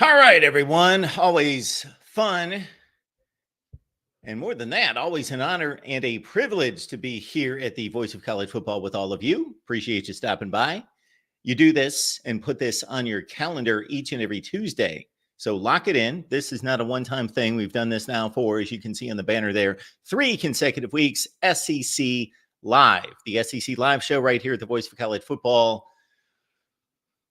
All right, everyone. Always fun. And more than that, always an honor and a privilege to be here at the Voice of College Football with all of you. Appreciate you stopping by. You do this and put this on your calendar each and every Tuesday. So lock it in. This is not a one-time thing. We've done this now for, as you can see on the banner there, 3 consecutive weeks, SEC Live. The SEC Live show right here at the Voice of College Football.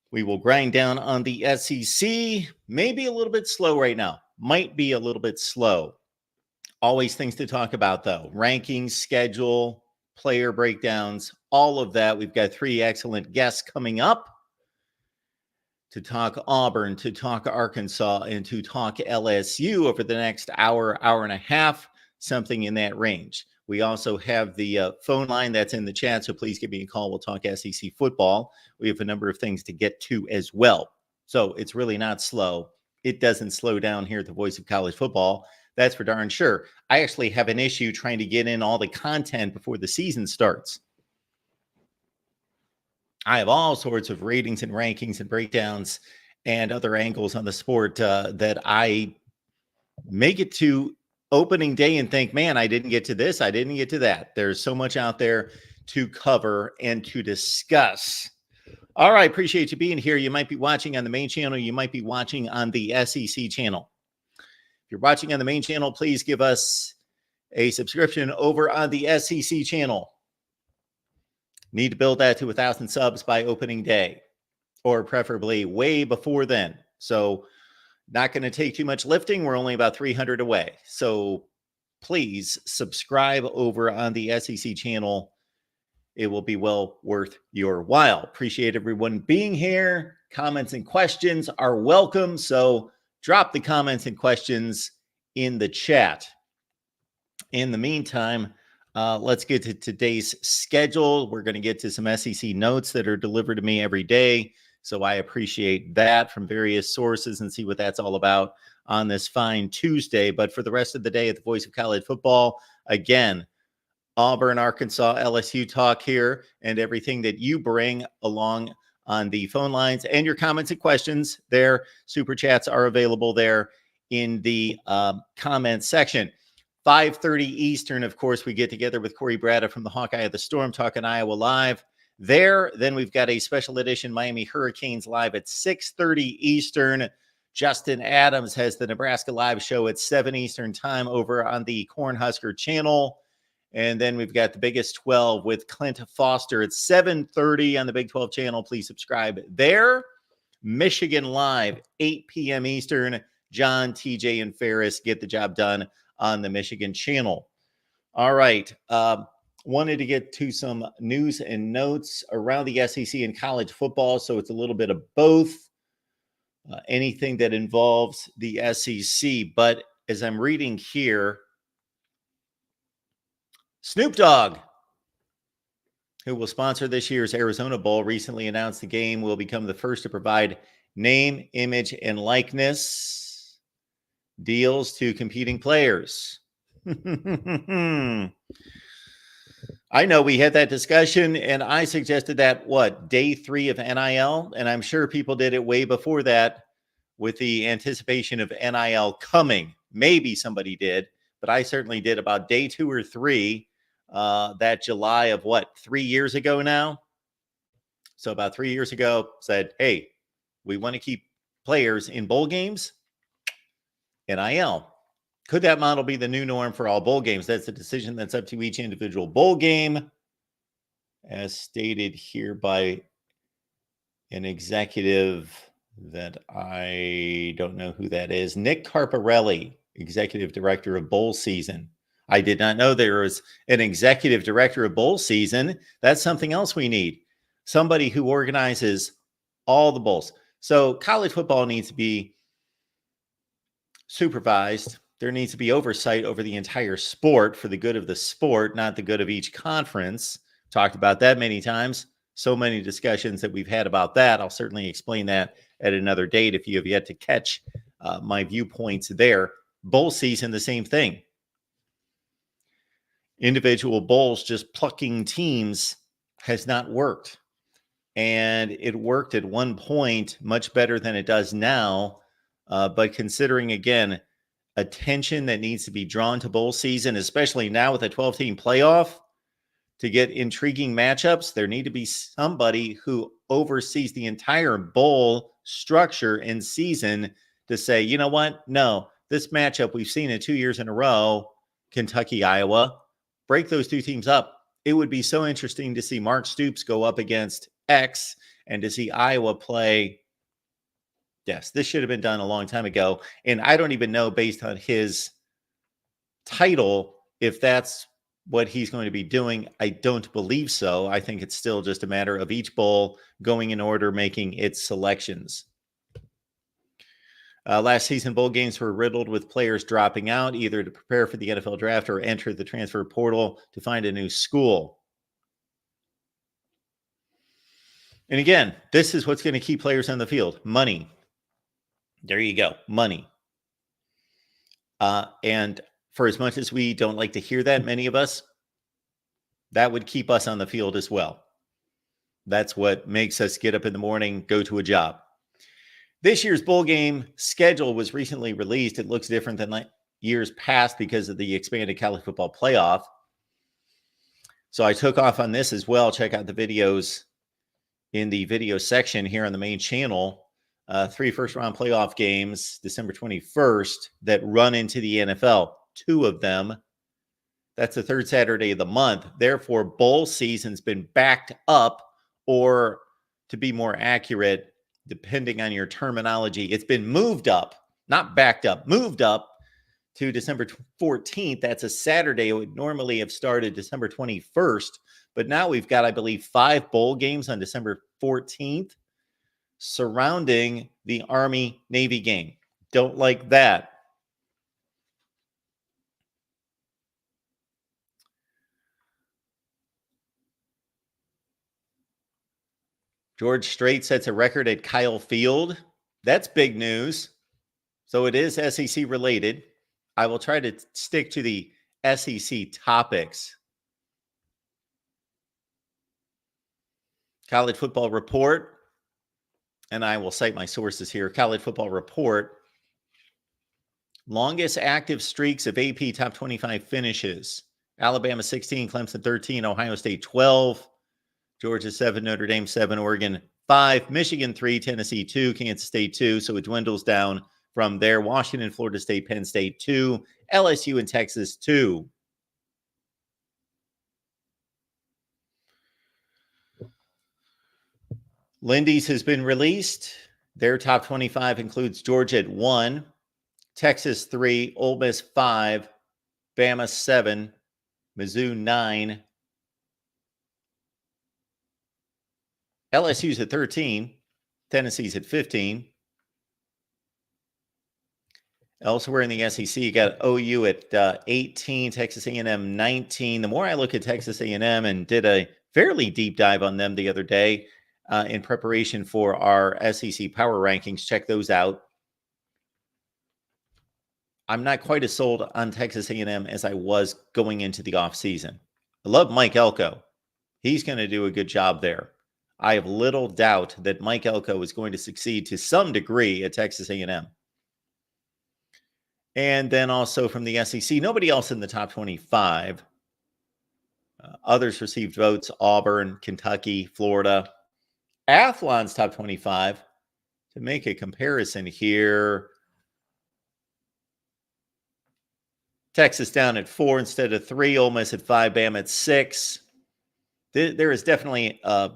We will grind down on the SEC. Maybe a little bit slow right now. Might be a little bit slow. Always things to talk about, though. Rankings, schedule, player breakdowns, all of that. We've got 3 excellent guests coming up to talk Auburn, to talk Arkansas, and to talk LSU over the next hour, hour and a half, something in that range. We also have the phone line that's in the chat, so please give me a call. We'll talk SEC football. We have a number of things to get to as well. So it's really not slow. It doesn't slow down here at the Voice of College Football. That's for darn sure. I actually have an issue trying to get in all the content before the season starts. I have all sorts of ratings and rankings and breakdowns and other angles on the sport that I make it to opening day and think, man, I didn't get to this. I didn't get to that. There's so much out there to cover and to discuss. All right. Appreciate you being here. You might be watching on the main channel. You might be watching on the SEC channel. If you're watching on the main channel, please give us a subscription over on the SEC channel. Need to build that to 1,000 subs by opening day, or preferably way before then. So not going to take too much lifting. We're only about 300 away. So please subscribe over on the SEC channel. It will be well worth your while. Appreciate everyone being here. Comments and questions are welcome. So drop the comments and questions in the chat. In the meantime, let's get to today's schedule. We're going to get to some SEC notes that are delivered to me every day. So I appreciate that from various sources and see what that's all about on this fine Tuesday. But for the rest of the day at the Voice of College Football, again, Auburn, Arkansas, LSU talk here and everything that you bring along on the phone lines and your comments and questions there. Super chats are available there in the comment section. 5:30 Eastern, of course, we get together with Corey Brada from the Hawkeye of the Storm talking Iowa Live. There, then we've got a special edition Miami Hurricanes live at 6:30 Eastern. Justin Adams has the Nebraska Live show at 7 Eastern time over on the Cornhusker channel. And then we've got the Biggest 12 with Clint Foster at 7:30 on the Big 12 channel. Please subscribe there. Michigan Live, 8 p.m. Eastern. John, TJ, and Ferris get the job done on the Michigan channel. All right. Wanted to get to some news and notes around the SEC and college football, so it's a little bit of both. Anything that involves the SEC. But as I'm reading here, Snoop Dogg, who will sponsor this year's Arizona Bowl, recently announced the game will become the first to provide name, image, and likeness deals to competing players. I know we had that discussion, and I suggested that, day 3 of NIL? And I'm sure people did it way before that with the anticipation of NIL coming. Maybe somebody did, but I certainly did about day 2 or 3, that July of 3 years ago now? So about 3 years ago, said, hey, we want to keep players in bowl games, NIL. Could that model be the new norm for all bowl games? That's a decision that's up to each individual bowl game, as stated here by an executive that I don't know who that is. Nick Carparelli, executive director of bowl season. I did not know there was an executive director of bowl season. That's something else we need. Somebody who organizes all the bowls. So college football needs to be supervised. There needs to be oversight over the entire sport for the good of the sport, not the good of each conference. Talked about that many times. So many discussions that we've had about that. I'll certainly explain that at another date if you have yet to catch my viewpoints there. Bowl season, the same thing. Individual bowls, just plucking teams, has not worked. And it worked at one point much better than it does now. But considering, again, attention that needs to be drawn to bowl season, especially now with a 12-team playoff, to get intriguing matchups, there need to be somebody who oversees the entire bowl structure and season to say, you know what? No, this matchup, we've seen it 2 years in a row, Kentucky, Iowa, break those two teams up. It would be so interesting to see Mark Stoops go up against X and to see Iowa play. Yes, this should have been done a long time ago. And I don't even know, based on his title, if that's what he's going to be doing. I don't believe so. I think it's still just a matter of each bowl going in order, making its selections. Last season, bowl games were riddled with players dropping out, either to prepare for the NFL draft or enter the transfer portal to find a new school. And again, this is what's going to keep players on the field. Money. There you go. Money. And for as much as we don't like to hear that, many of us, that would keep us on the field as well. That's what makes us get up in the morning, go to a job. This year's bowl game schedule was recently released. It looks different than years past because of the expanded college football playoff. So I took off on this as well. Check out the videos in the video section here on the main channel. 3 first-round playoff games, December 21st, that run into the NFL. 2 of them. That's the third Saturday of the month. Therefore, bowl season's been backed up, or to be more accurate, depending on your terminology, it's been moved up, not backed up, moved up to December 14th. That's a Saturday. It would normally have started December 21st, but now we've got, I believe, 5 bowl games on December 14th surrounding the Army-Navy game. Don't like that. George Strait sets a record at Kyle Field. That's big news. So it is SEC related. I will try to stick to the SEC topics. College Football Report, and I will cite my sources here. College Football Report, longest active streaks of AP top 25 finishes. Alabama 16, Clemson 13, Ohio State 12, Georgia 7, Notre Dame 7, Oregon 5, Michigan 3, Tennessee 2, Kansas State 2. So it dwindles down from there. Washington, Florida State, Penn State 2, LSU and Texas 2. Lindy's has been released. Their top 25 includes Georgia at 1, Texas 3, Ole Miss 5, Bama 7, Mizzou 9, LSU's at 13, Tennessee's at 15. Elsewhere in the SEC, you got OU at 18, Texas A&M 19. The more I look at Texas A&M, and did a fairly deep dive on them the other day in preparation for our SEC Power Rankings, check those out. I'm not quite as sold on Texas A&M as I was going into the offseason. I love Mike Elko. He's going to do a good job there. I have little doubt that Mike Elko is going to succeed to some degree at Texas A&M. And then also from the SEC, nobody else in the top 25. Others received votes: Auburn, Kentucky, Florida. Athlon's top 25. To make a comparison here, Texas down at 4 instead of 3, Ole Miss at 5, Bama at 6. There is definitely a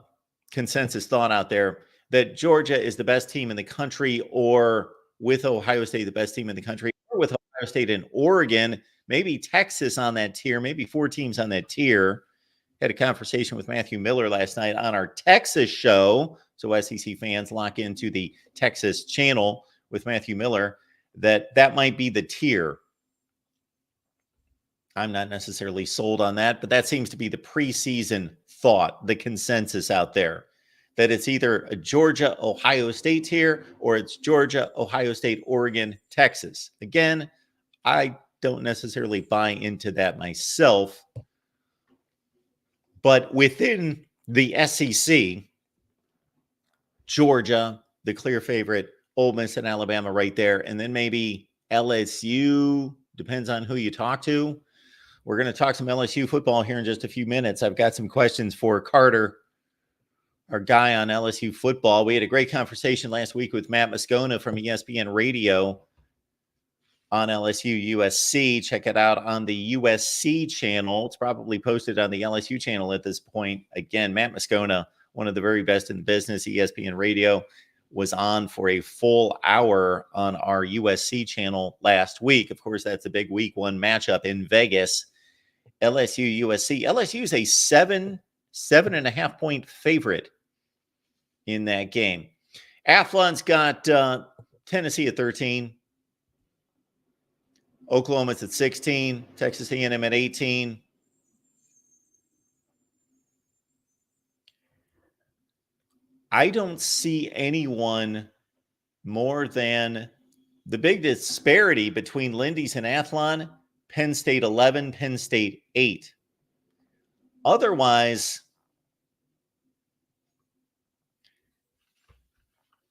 consensus thought out there that Georgia is the best team in the country, or with Ohio State, the best team in the country, or with Ohio State and Oregon, maybe Texas on that tier, maybe 4 teams on that tier. Had a conversation with Matthew Miller last night on our Texas show. So SEC fans, lock into the Texas channel with Matthew Miller, that might be the tier. I'm not necessarily sold on that, but that seems to be the preseason thought, the consensus out there, that it's either a Georgia, Ohio State tier, or it's Georgia, Ohio State, Oregon, Texas. Again, I don't necessarily buy into that myself. But within the SEC, Georgia, the clear favorite, Ole Miss and Alabama right there. And then maybe LSU, depends on who you talk to. We're going to talk some LSU football here in just a few minutes. I've got some questions for Carter, our guy on LSU football. We had a great conversation last week with Matt Moscona from ESPN Radio on LSU USC. Check it out on the USC channel. It's probably posted on the LSU channel at this point. Again, Matt Moscona, one of the very best in the business, ESPN Radio, was on for a full hour on our USC channel last week. Of course, that's a big week one matchup in Vegas. LSU USC. LSU is a 7.5 point favorite in that game. Athlon's got Tennessee at 13. Oklahoma's at 16. Texas A&M at 18. I don't see anyone more than the big disparity between Lindy's and Athlon. Penn State 11, Penn State 8. Otherwise,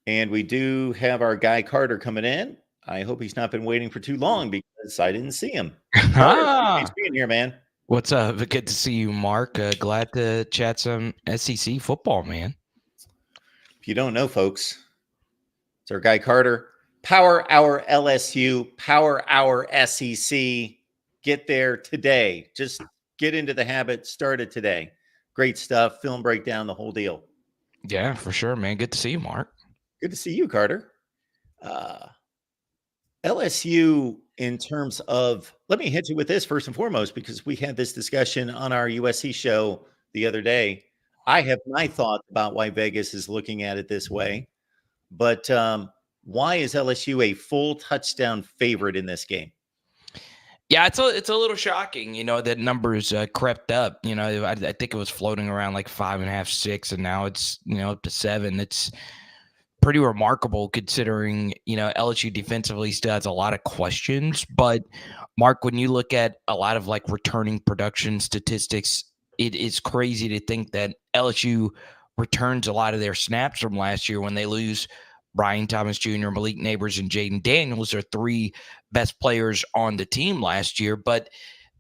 and we do have our guy Carter coming in. I hope he's not been waiting for too long because I didn't see him. Carter, thanks for being here, man. What's up? Good to see you, Mark. Glad to chat some SEC football, man. If you don't know, folks, it's our guy Carter. Power Hour LSU, Power Hour SEC. Get there today. Just get into the habit. Start it today. Great stuff. Film breakdown, the whole deal. Yeah, for sure, man. Good to see you, Mark. Good to see you, Carter. LSU, in terms of, let me hit you with this first and foremost, because we had this discussion on our USC show the other day. I have my thoughts about why Vegas is looking at it this way, but why is LSU a full touchdown favorite in this game? Yeah, it's a little shocking, that numbers crept up. I think it was floating around like 5.5, 6, and now it's up to 7. It's pretty remarkable considering LSU defensively still has a lot of questions. But Mark, when you look at a lot of like returning production statistics, it is crazy to think that LSU returns a lot of their snaps from last year when they lose Brian Thomas Jr., Malik Neighbors, and Jaden Daniels are 3 best players on the team last year, but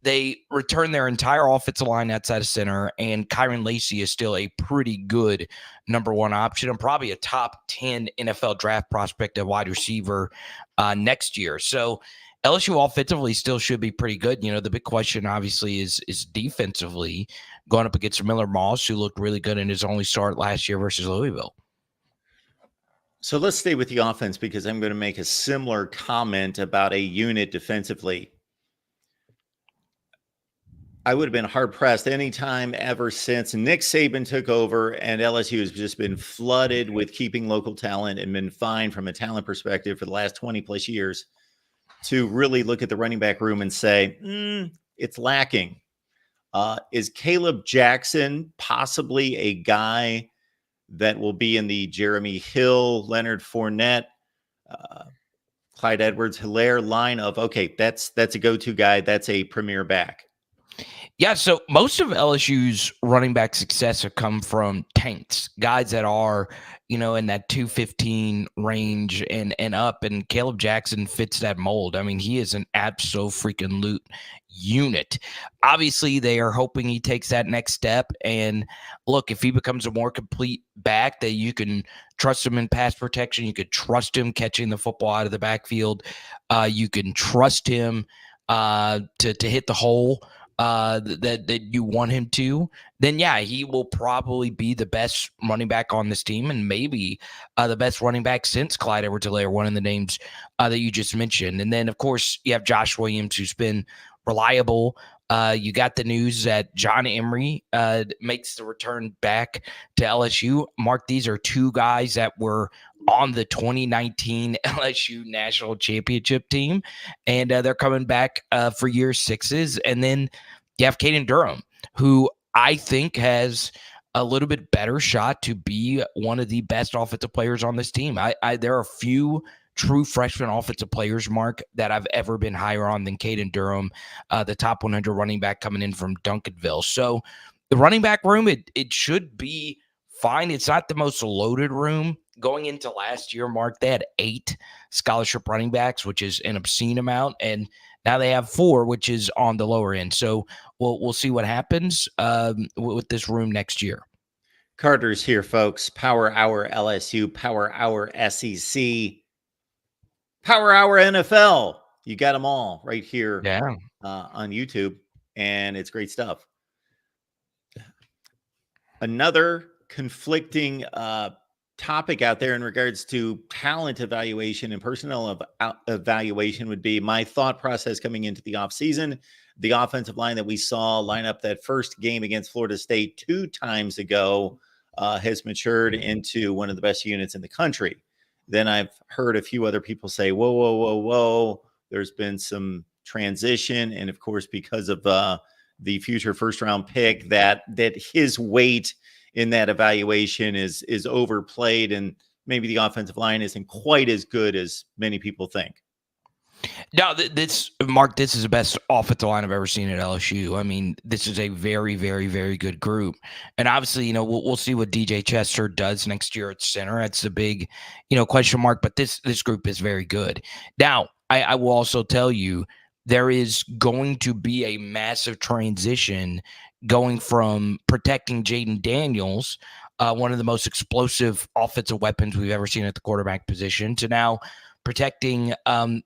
they return their entire offensive line outside of center, and Kyron Lacy is still a pretty good number 1 option and probably a top 10 NFL draft prospect at wide receiver next year. So LSU offensively still should be pretty good. The big question obviously is defensively, going up against Miller Moss, who looked really good in his only start last year versus Louisville. So let's stay with the offense, because I'm going to make a similar comment about a unit defensively. I would have been hard-pressed anytime ever since Nick Saban took over, and LSU has just been flooded with keeping local talent and been fine from a talent perspective for the last 20-plus years, to really look at the running back room and say, it's lacking. Is Caleb Jackson possibly a guy that will be in the Jeremy Hill, Leonard Fournette, Clyde Edwards-Helaire line of, okay, that's a go-to guy. That's a premier back. Yeah, so most of LSU's running back success have come from tanks, guys that are, in that 215 range and up, and Caleb Jackson fits that mold. I mean, he is an abso-freaking-lute unit. Obviously, they are hoping he takes that next step, and look, if he becomes a more complete back, that you can trust him in pass protection, you could trust him catching the football out of the backfield, you can trust him to hit the hole that you want him to, then yeah, he will probably be the best running back on this team, and maybe the best running back since Clyde Edwards-Helaire, one of the names that you just mentioned. And then, of course, you have Josh Williams, who's been reliable. You got the news that John Emery makes the return back to LSU. Mark, these are 2 guys that were on the 2019 LSU National Championship team, and they're coming back for year 6s. And then you have Caden Durham, who I think has a little bit better shot to be one of the best offensive players on this team. There are a few true freshman offensive players, Mark, that I've ever been higher on than Caden Durham, the top 100 running back coming in from Duncanville. So the running back room, it should be fine. It's not the most loaded room going into last year, Mark, they had 8 scholarship running backs, which is an obscene amount, and now they have 4, which is on the lower end. So we'll see what happens with this room next year. Carter's here, folks. Power Hour LSU, Power Hour SEC, Power Hour NFL. You got them all right here on YouTube, and it's great stuff. Another conflicting topic out there in regards to talent evaluation and personnel evaluation would be my thought process coming into the offseason. The offensive line that we saw line up that first game against Florida State 2 times ago has matured into one of the best units in the country. Then I've heard a few other people say, whoa, whoa, whoa, whoa. There's been some transition. And of course, because of the future first round pick, that his weight in that evaluation is overplayed, and maybe the offensive line isn't quite as good as many people think. No, this is the best offensive line I've ever seen at LSU. I mean, this is a very, very, very good group. And obviously, we'll see what DJ Chester does next year at center. That's the big, question mark. But this group is very good. Now, I will also tell you, there is going to be a massive transition going from protecting Jaden Daniels, one of the most explosive offensive weapons we've ever seen at the quarterback position, to now protecting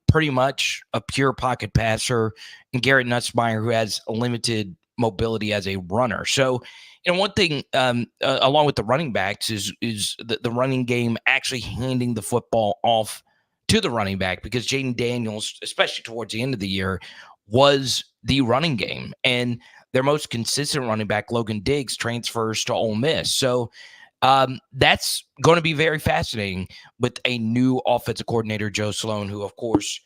pretty much a pure pocket passer and Garrett Nussmeier, who has limited mobility as a runner. So, one thing along with the running backs is the running game actually handing the football off to the running back, because Jaden Daniels, especially towards the end of the year, was the running game. And their most consistent running back, Logan Diggs, transfers to Ole Miss. So that's going to be very fascinating with a new offensive coordinator, Joe Sloan, who, of course,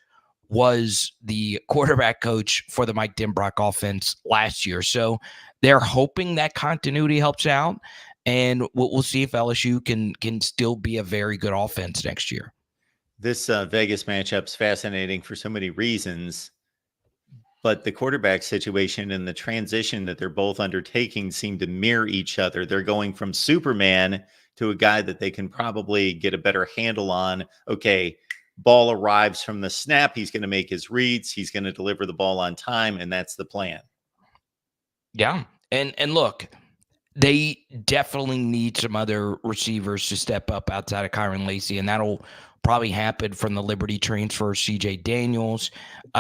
was the quarterback coach for the Mike Denbrock offense last year. So they're hoping that continuity helps out, and we'll see if LSU can still be a very good offense next year. This Vegas matchup's fascinating for so many reasons, but the quarterback situation and the transition that they're both undertaking seem to mirror each other. They're going from Superman to a guy that they can probably get a better handle on. Okay, ball arrives from the snap. He's going to make his reads. He's going to deliver the ball on time, and that's the plan. Yeah, and look, they definitely need some other receivers to step up outside of Kyron Lacey, and that'll probably happen from the Liberty transfer, CJ Daniels.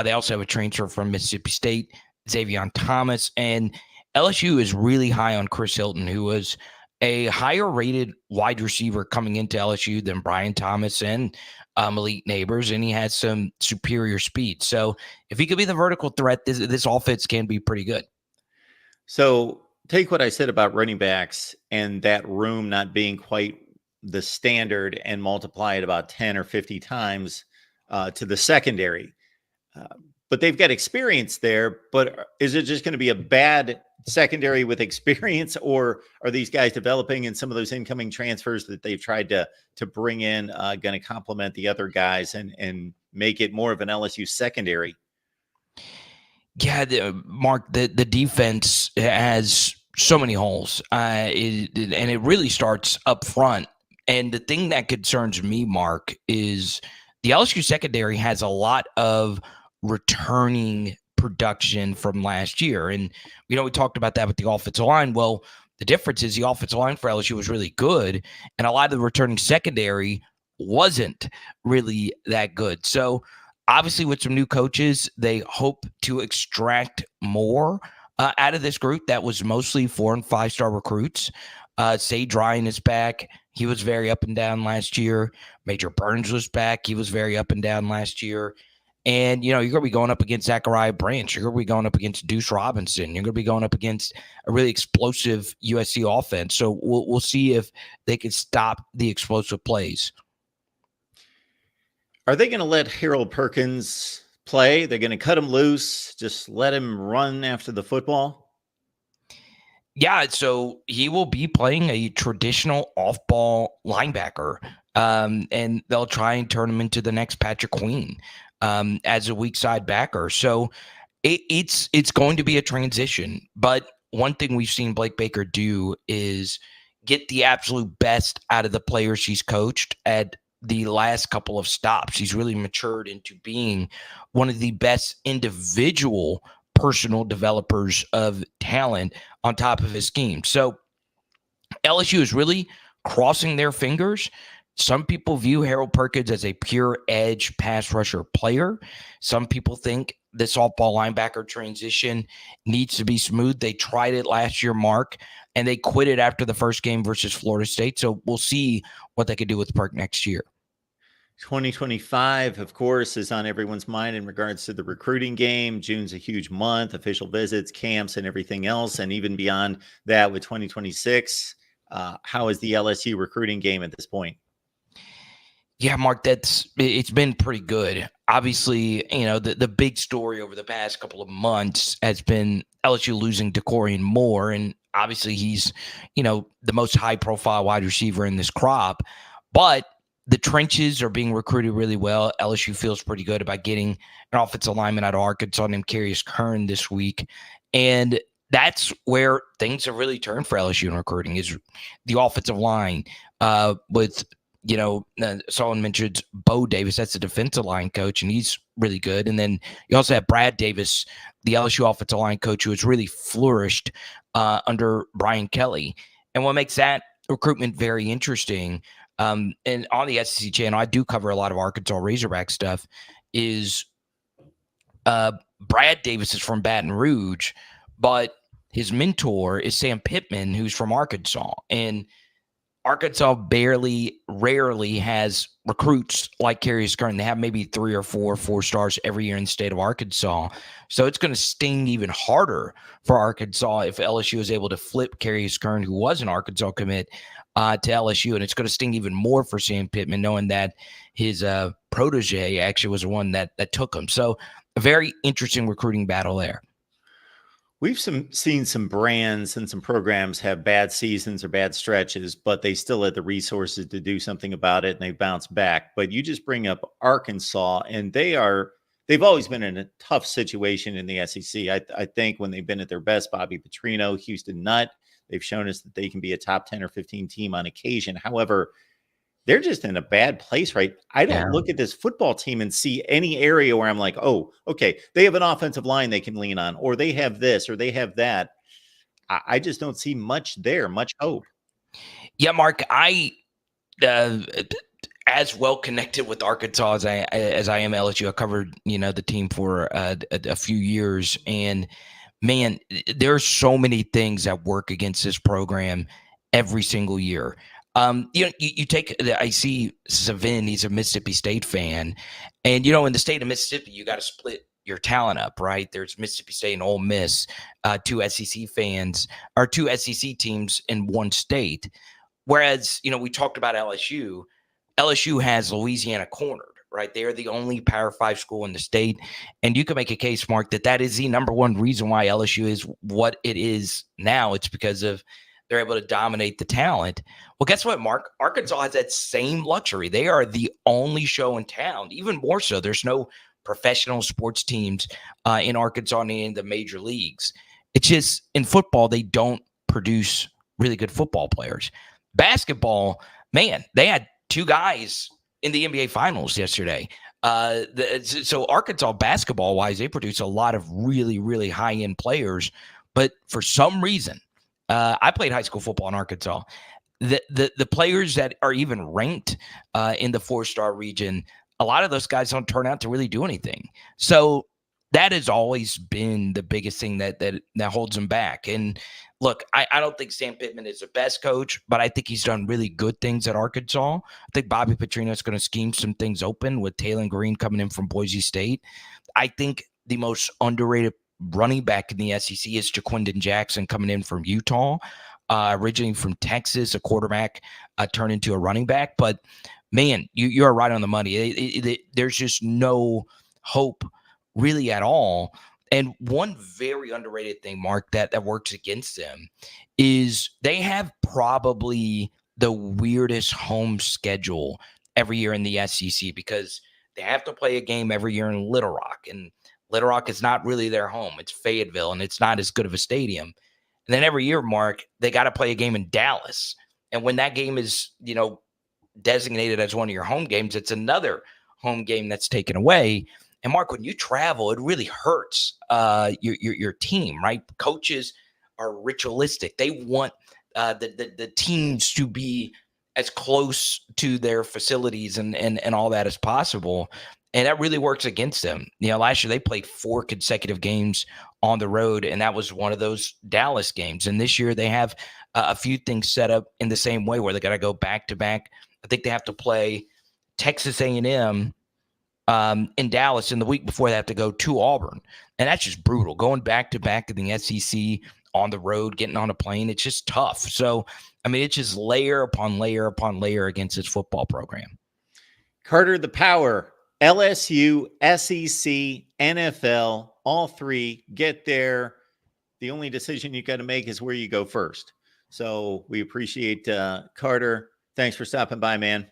They also have a transfer from Mississippi State, Xavier Thomas, and LSU is really high on Chris Hilton, who was a higher rated wide receiver coming into LSU than Brian Thomas and Malik Neighbors, and he has some superior speed. So if he could be the vertical threat, this offense can be pretty good. So take what I said about running backs and that room not being quite the standard and multiply it about 10 or 50 times to the secondary. But they've got experience there. But is it just going to be a bad secondary with experience, or are these guys developing, and some of those incoming transfers that they've tried to bring in going to complement the other guys and make it more of an LSU secondary? Yeah, Mark, the defense has so many holes, and it really starts up front. And the thing that concerns me, Mark, is the LSU secondary has a lot of returning production from last year. And, we talked about that with the offensive line. Well, the difference is the offensive line for LSU was really good, and a lot of the returning secondary wasn't really that good. So obviously with some new coaches, they hope to extract more out of this group that was mostly 4- and 5-star recruits. Sage Ryan is back. He was very up and down last year. Major Burns was back. He was very up and down last year. And, you're going to be going up against Zachariah Branch. You're going to be going up against Deuce Robinson. You're going to be going up against a really explosive USC offense. So we'll see if they can stop the explosive plays. Are they going to let Harold Perkins play? They're going to cut him loose, just let him run after the football? Yeah, so he will be playing a traditional off-ball linebacker, and they'll try and turn him into the next Patrick Queen as a weak side backer. So it's going to be a transition. But one thing we've seen Blake Baker do is get the absolute best out of the players she's coached at the last couple of stops. She's really matured into being one of the best individual personal developers of talent on top of his scheme. So LSU is really crossing their fingers. Some people view Harold Perkins as a pure edge pass rusher player. Some people think the softball linebacker transition needs to be smooth. They tried it last year, Mark, and they quit it after the first game versus Florida State. So we'll see what they could do with Perk next year. 2025, of course, is on everyone's mind in regards to the recruiting game. June's a huge month, official visits, camps, and everything else. And even beyond that with 2026, how is the LSU recruiting game at this point? Yeah, Mark, it's been pretty good. Obviously, the big story over the past couple of months has been LSU losing Decorian Moore. And obviously he's, the most high profile wide receiver in this crop. But the trenches are being recruited really well. LSU feels pretty good about getting an offensive lineman out of Arkansas named Carius Kern this week. And that's where things have really turned for LSU in recruiting, is the offensive line with, someone mentioned Bo Davis. That's the defensive line coach, and he's really good. And then you also have Brad Davis, the LSU offensive line coach, who has really flourished under Brian Kelly. And what makes that recruitment very interesting, and on the SEC channel, I do cover a lot of Arkansas Razorback stuff, is Brad Davis is from Baton Rouge, but his mentor is Sam Pittman, who's from Arkansas. And Arkansas rarely has recruits like Carius Kern. They have maybe 3 or 4 stars every year in the state of Arkansas. So it's going to sting even harder for Arkansas if LSU is able to flip Carius Kern, who was an Arkansas commit, to LSU. And it's going to sting even more for Sam Pittman, knowing that his protege actually was the one that took him. So a very interesting recruiting battle there. We've seen some brands and some programs have bad seasons or bad stretches, but they still had the resources to do something about it, and they bounced back. But you just bring up Arkansas, and they've always been in a tough situation in the SEC. I think when they've been at their best, Bobby Petrino, Houston Nutt, they've shown us that they can be a top 10 or 15 team on occasion. However, they're just in a bad place, right? I don't look at this football team and see any area where I'm like, oh, okay, they have an offensive line they can lean on, or they have this, or they have that. I just don't see much there, much hope. Yeah, Mark, I as well connected with Arkansas as I am LSU. I covered, the team for a few years, and man, there are so many things that work against this program every single year. You take, I see Savin, he's a Mississippi State fan, and, in the state of Mississippi, you got to split your talent up, right? There's Mississippi State and Ole Miss, 2 SEC fans, or 2 SEC teams in one state. Whereas, we talked about LSU. LSU has Louisiana cornered, right? They are the only Power 5 school in the state. And you can make a case, Mark, that is the number one reason why LSU is what it is now. It's because of they're able to dominate the talent. Well, guess what, Mark? Arkansas has that same luxury. They are the only show in town, even more so. There's no professional sports teams in Arkansas and in the major leagues. It's just in football, they don't produce really good football players. Basketball, man, they had 2 guys in the NBA Finals yesterday. So Arkansas basketball-wise, they produce a lot of really, really high-end players. But for some reason, I played high school football in Arkansas. The players that are even ranked in the 4-star region, a lot of those guys don't turn out to really do anything. So that has always been the biggest thing that holds them back. And look, I don't think Sam Pittman is the best coach, but I think he's done really good things at Arkansas. I think Bobby Petrino is going to scheme some things open with Taylor Green coming in from Boise State. I think the most underrated running back in the SEC is Jaquindon Jackson coming in from Utah, originally from Texas, a quarterback turned into a running back. But man, you're right on the money. There's just no hope really at all. And one very underrated thing, Mark, that works against them is they have probably the weirdest home schedule every year in the SEC, because they have to play a game every year in Little Rock, and Little Rock is not really their home. It's Fayetteville, and it's not as good of a stadium. And then every year, Mark, they got to play a game in Dallas. And when that game is, designated as one of your home games, it's another home game that's taken away. And Mark, when you travel, it really hurts your team, right? Coaches are ritualistic. They want the teams to be as close to their facilities and all that as possible. And that really works against them. Last year they played 4 consecutive games on the road, and that was one of those Dallas games. And this year they have a few things set up in the same way where they got to go back to back. I think they have to play Texas A&M in Dallas, and the week before they have to go to Auburn. And that's just brutal. Going back to back in the SEC on the road, getting on a plane, it's just tough. So, it's just layer upon layer upon layer against this football program. Carter, the power, LSU, SEC, NFL, all 3 get there. The only decision you got to make is where you go first. So we appreciate Carter. Thanks for stopping by, man.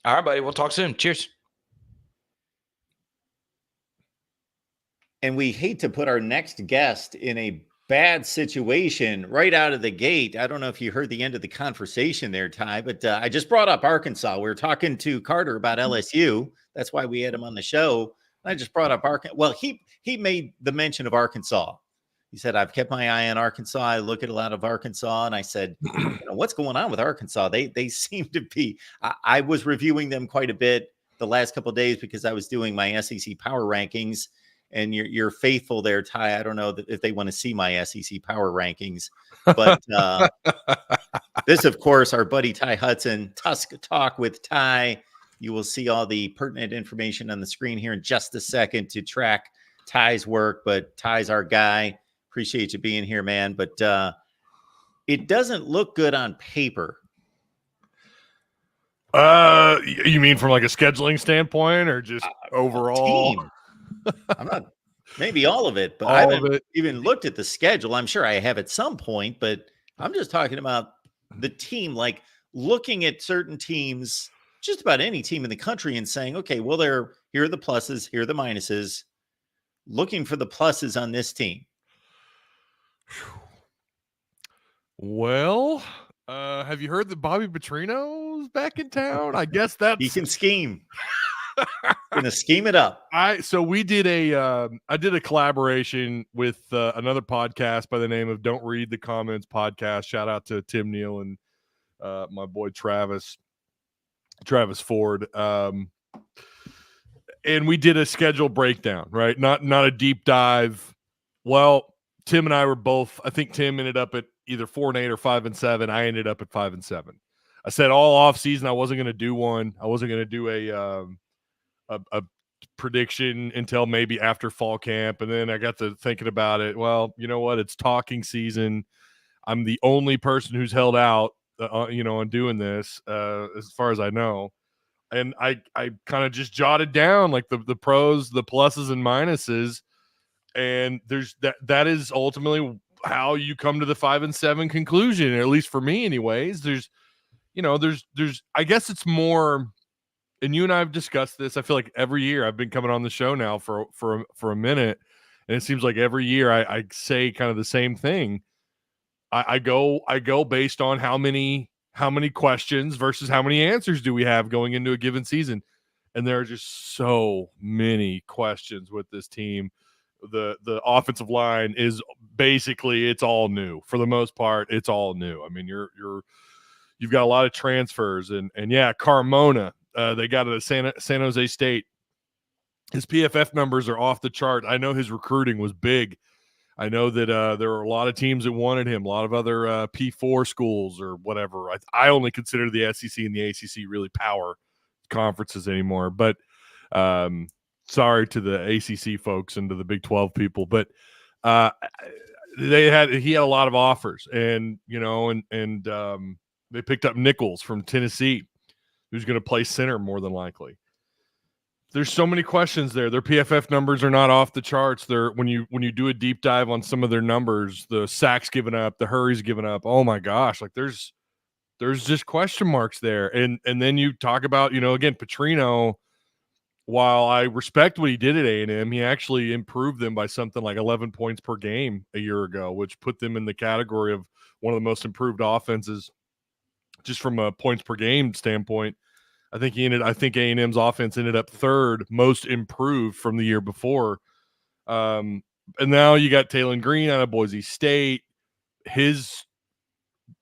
All right, buddy. We'll talk soon. Cheers. And we hate to put our next guest in a bad situation right out of the gate. I don't know if you heard the end of the conversation there, Ty, but I just brought up Arkansas. We were talking to Carter about LSU. That's why we had him on the show. I just brought up Arkansas. Well, he made the mention of Arkansas. He said, I've kept my eye on Arkansas. I look at a lot of Arkansas. And I said, what's going on with Arkansas? They seem to be, I was reviewing them quite a bit the last couple of days because I was doing my SEC power rankings. And you're faithful there, Ty. I don't know if they want to see my SEC power rankings, but this, of course, our buddy Ty Hudson, Tusk Talk with Ty. You will see all the pertinent information on the screen here in just a second to track Ty's work, but Ty's our guy. Appreciate you being here, man. But it doesn't look good on paper. You mean from like a scheduling standpoint or just overall? Team. I'm not, maybe all of it, but I haven't even looked at the schedule. I'm sure I have at some point, but I'm just talking about the team, like looking at certain teams, just about any team in the country and saying, okay, well, here are the pluses, here are the minuses, looking for the pluses on this team. Well, have you heard that Bobby Petrino's back in town? I guess He can scheme. Gonna scheme it up. So we did I did a collaboration with another podcast by the name of Don't Read the Comments podcast. Shout out to Tim Neal and my boy Travis Ford. And we did a schedule breakdown, right? Not a deep dive. Well, Tim and I were both, I think Tim ended up at either 4-8 or 5-7. I ended up at 5-7. I said all off season I wasn't going to do one. I wasn't going to do a prediction until maybe after fall camp. And then I got to thinking about it. Well, you know what? It's talking season. I'm the only person who's held out, on doing this, as far as I know. And I kind of just jotted down like the pros, the pluses and minuses. And there's that is ultimately how you come to the 5-7 conclusion, at least for me anyways. There's I guess it's more, and you and I have discussed this. I feel like every year I've been coming on the show now for a minute, and it seems like every year I say kind of the same thing. I go based on how many questions versus how many answers do we have going into a given season, and there are just so many questions with this team. The offensive line is basically, it's all new for the most part. It's all new. I mean, you've got a lot of transfers and yeah, Carmona. They got it at San Jose State. His PFF numbers are off the chart. I know his recruiting was big. I know that there were a lot of teams that wanted him, a lot of other P4 schools or whatever. I only consider the SEC and the ACC really power conferences anymore. But sorry to the ACC folks and to the Big 12 people. But he had a lot of offers, and they picked up Nichols from Tennessee, who's going to play center more than likely. There's so many questions there. Their PFF numbers are not off the charts. When you do a deep dive on some of their numbers, the sacks given up, the hurries given up. Oh my gosh, like there's just question marks there. And then you talk about, again, Petrino. While I respect what he did at A&M, he actually improved them by something like 11 points per game a year ago, which put them in the category of one of the most improved offenses just from a points per game standpoint. I think A&M's offense ended up third most improved from the year before. And now you got Taylon Green out of Boise State.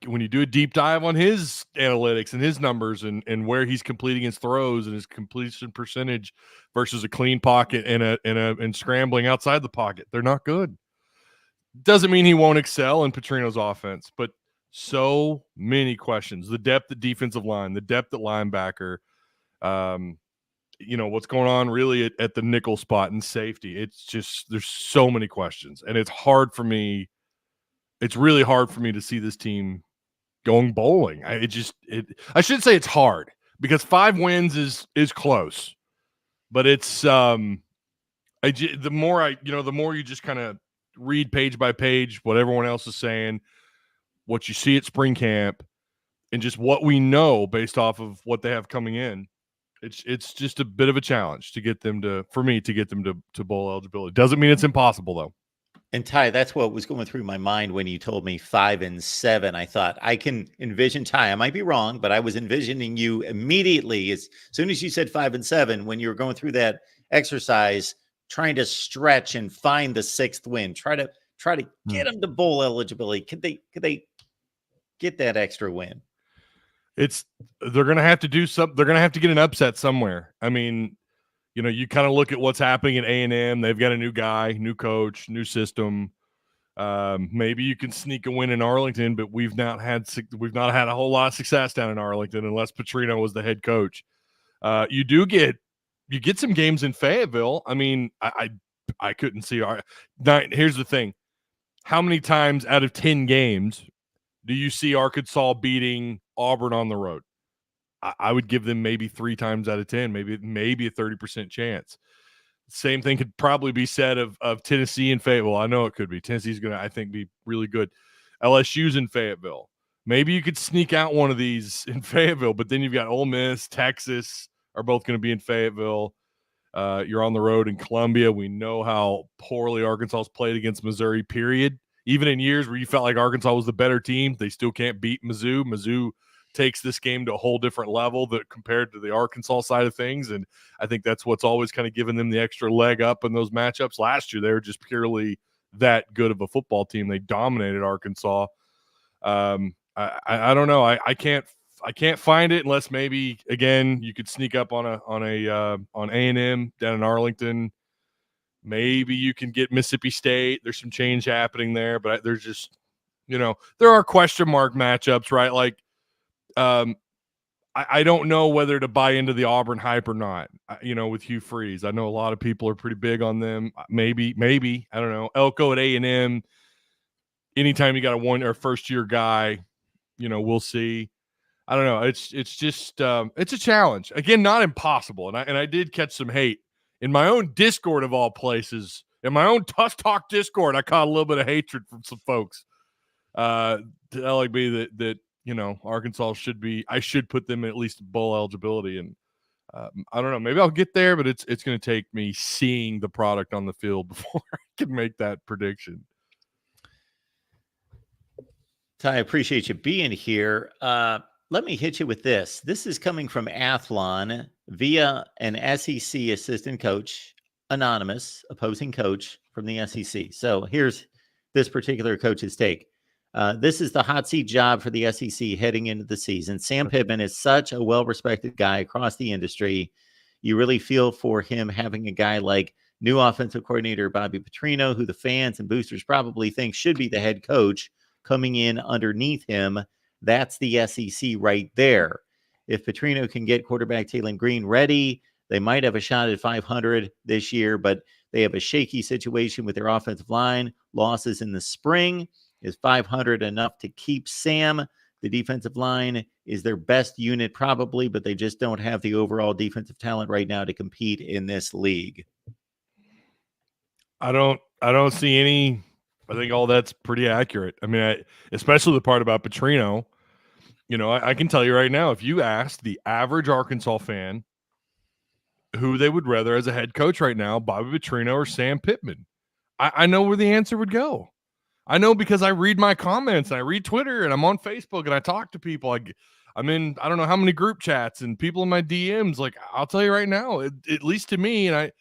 When you do a deep dive on his analytics and his numbers and where he's completing his throws and his completion percentage versus a clean pocket and scrambling outside the pocket, they're not good. Doesn't mean he won't excel in Petrino's offense, but so many questions. The depth at defensive line, the depth at linebacker, what's going on really at the nickel spot and safety. It's just, there's so many questions, and it's really hard for me to see this team going bowling. I shouldn't say it's hard, because 5 wins is close, but it's the more you just kind of read page by page what everyone else is saying, what you see at spring camp, and just what we know based off of what they have coming in, it's just a bit of a challenge to get them to bowl eligibility. Doesn't mean it's impossible though. And Ty, that's what was going through my mind when you told me 5-7. I thought, I can envision, Ty, I might be wrong, but I was envisioning you immediately as soon as you said 5-7, when you were going through that exercise, trying to stretch and find the 6th win, try to get them to bowl eligibility. Could they get that extra win? They're going to have to do something. They're going to have to get an upset somewhere. I mean, you kind of look at what's happening at A&M. They've got a new guy, new coach, new system. Maybe you can sneak a win in Arlington, but we've not had a whole lot of success down in Arlington unless Petrino was the head coach. You get some games in Fayetteville. I mean, I couldn't see. Here's the thing: how many times out of 10 games do you see Arkansas beating Auburn on the road? I would give them maybe 3 times out of 10, maybe a 30% chance. Same thing could probably be said of Tennessee and Fayetteville. I know it could be. Tennessee's going to, I think, be really good. LSU's in Fayetteville. Maybe you could sneak out one of these in Fayetteville, but then you've got Ole Miss, Texas are both going to be in Fayetteville. You're on the road in Columbia. We know how poorly Arkansas's played against Missouri, period. Even in years where you felt like Arkansas was the better team, they still can't beat Mizzou. Mizzou takes this game to a whole different level compared to the Arkansas side of things. And I think that's what's always kind of given them the extra leg up in those matchups. Last year, they were just purely that good of a football team. They dominated Arkansas. I don't know. I can't find it unless maybe, again, you could sneak up on A&M down in Arlington. Maybe you can get Mississippi State. There's some change happening there, but there's just, there are question mark matchups, right? Like, I don't know whether to buy into the Auburn hype or not, with Hugh Freeze. I know a lot of people are pretty big on them. Maybe, I don't know. Elko at A&M, anytime you got a 1 or first year guy, we'll see. I don't know. It's just, it's a challenge. Again, not impossible. And I did catch some hate in my own Discord of all places. In my own Tuss Talk Discord, I caught a little bit of hatred from some folks telling me that Arkansas I should put them at least bowl eligibility. And I don't know, maybe I'll get there, but it's going to take me seeing the product on the field before I can make that prediction. Ty, I appreciate you being here. Let me hit you with this. This is coming from Athlon via an SEC assistant coach, anonymous, opposing coach from the SEC. So here's this particular coach's take. This is the hot seat job for the SEC heading into the season. Sam Pittman is such a well-respected guy across the industry. You really feel for him having a guy like new offensive coordinator Bobby Petrino, who the fans and boosters probably think should be the head coach, coming in underneath him. That's the SEC right there. If Petrino can get quarterback Taylon Green ready, they might have a shot at 500 this year, but they have a shaky situation with their offensive line, losses in the spring. Is 500 enough to keep Sam? The defensive line is their best unit probably, but they just don't have the overall defensive talent right now to compete in this league. I don't see any. I think all that's pretty accurate. I mean, especially the part about Petrino. I can tell you right now, if you asked the average Arkansas fan who they would rather as a head coach right now, Bobby Petrino or Sam Pittman, I know where the answer would go. I know because I read my comments, and I read Twitter, and I'm on Facebook, and I talk to people. I'm in, I don't know how many group chats and people in my DMs. Like, I'll tell you right now, at least to me, and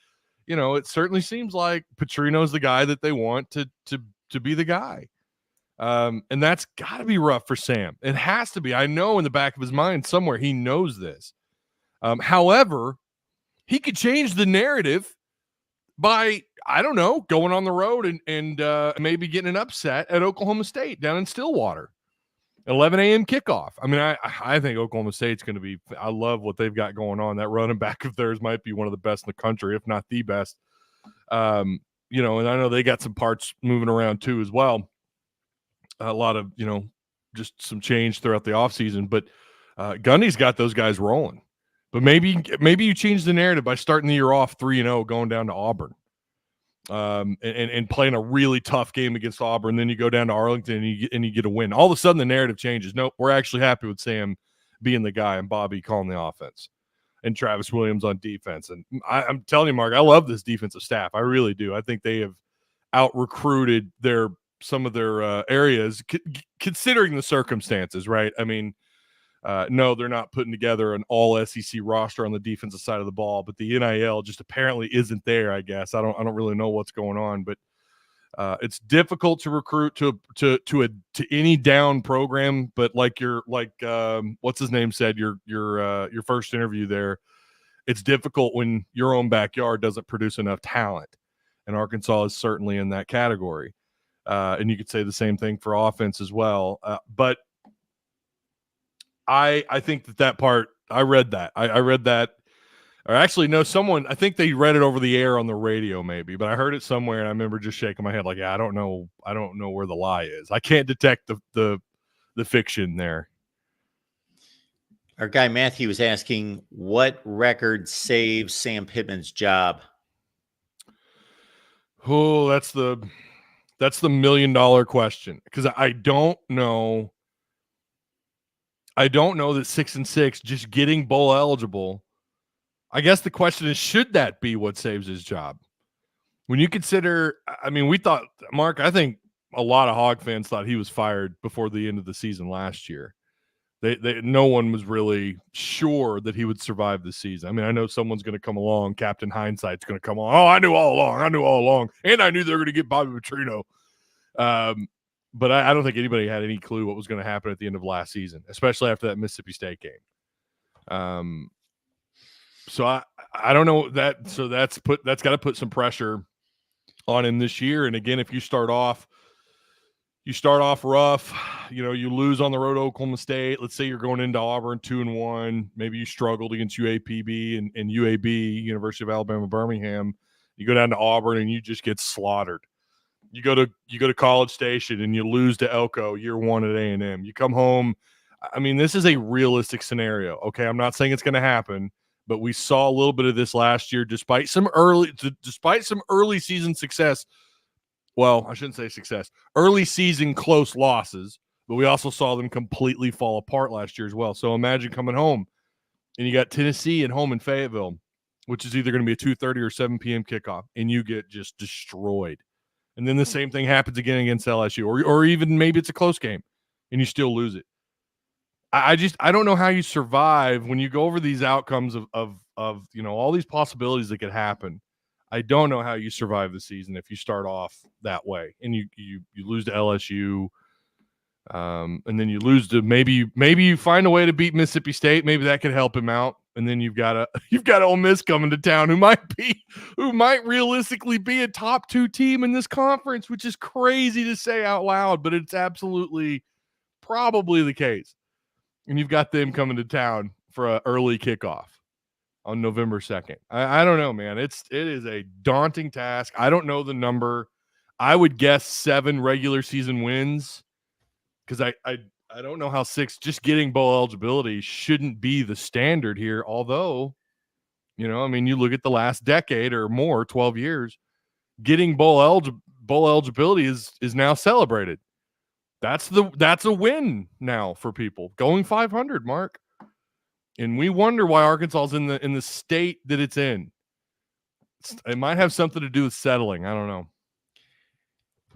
it certainly seems like Petrino's the guy that they want to be the guy. And that's got to be rough for Sam. It has to be. I know in the back of his mind somewhere he knows this. However, he could change the narrative by, I don't know, going on the road and maybe getting an upset at Oklahoma State down in Stillwater. 11 a.m. kickoff. I mean, I think Oklahoma State's going to be – I love what they've got going on. That running back of theirs might be one of the best in the country, if not the best. And I know they got some parts moving around too as well. A lot of, just some change throughout the offseason. But Gundy's got those guys rolling. But maybe you change the narrative by starting the year off 3-0, going down to Auburn. And playing a really tough game against Auburn, then you go down to Arlington and you get a win. All of a sudden, the narrative changes. No, we're actually happy with Sam being the guy and Bobby calling the offense and Travis Williams on defense. And I'm telling you, Mark, I love this defensive staff. I really do. I think they have out-recruited some of their areas, considering the circumstances, right? I mean, no, they're not putting together an all SEC roster on the defensive side of the ball, but the NIL just apparently isn't there, I guess. I don't really know what's going on, but it's difficult to recruit to any down program. But what's his name said, your first interview there, it's difficult when your own backyard doesn't produce enough talent, and Arkansas is certainly in that category. And you could say the same thing for offense as well. But I think that part, I read that. I read that, or actually, no, someone, I think they read it over the air on the radio maybe, but I heard it somewhere and I remember just shaking my head like, yeah, I don't know where the lie is. I can't detect the fiction there. Our guy Matthew was asking, what record saves Sam Pittman's job? Oh, that's the $1 million question, because I don't know. I don't know that 6-6, just getting bowl eligible. I guess the question is, should that be what saves his job? When you consider, I mean, we thought, Mark, I think a lot of Hog fans thought he was fired before the end of the season last year. No one was really sure that he would survive the season. I mean, I know someone's going to come along. Captain Hindsight's going to come along. Oh, I knew all along. And I knew they were going to get Bobby Petrino. But I don't think anybody had any clue what was going to happen at the end of last season, especially after that Mississippi State game. So I don't know that. So that's got to put some pressure on him this year. And again, if you start off rough, you lose on the road to Oklahoma State. Let's say you're going into Auburn 2-1. Maybe you struggled against UAPB and UAB, University of Alabama, Birmingham. You go down to Auburn and you just get slaughtered. You go to College Station and you lose to Elko year one at A&M. You come home. I mean, this is a realistic scenario. Okay, I'm not saying it's going to happen, but we saw a little bit of this last year, despite some early season success. Well, I shouldn't say success. Early season close losses, but we also saw them completely fall apart last year as well. So imagine coming home and you got Tennessee at home in Fayetteville, which is either going to be a 2:30 or 7 p.m. kickoff, and you get just destroyed. And then the same thing happens again against LSU, or even maybe it's a close game and you still lose it. I don't know how you survive when you go over these outcomes of all these possibilities that could happen. I don't know how you survive the season if you start off that way and you lose to LSU, and then you lose to maybe you find a way to beat Mississippi State. Maybe that could help him out. And then you've got Ole Miss coming to town, who might realistically be a top 2 team in this conference, which is crazy to say out loud, but it's absolutely probably the case. And you've got them coming to town for an early kickoff on November 2nd. I don't know, man. It is a daunting task. I don't know the number. I would guess 7 regular season wins, because I don't know how 6, just getting bowl eligibility shouldn't be the standard here. Although, you look at the last decade or more, 12 years, getting bowl eligibility is now celebrated. That's a win now for people. Going 500, Mark. And we wonder why Arkansas is in the state that it's in. It might have something to do with settling. I don't know.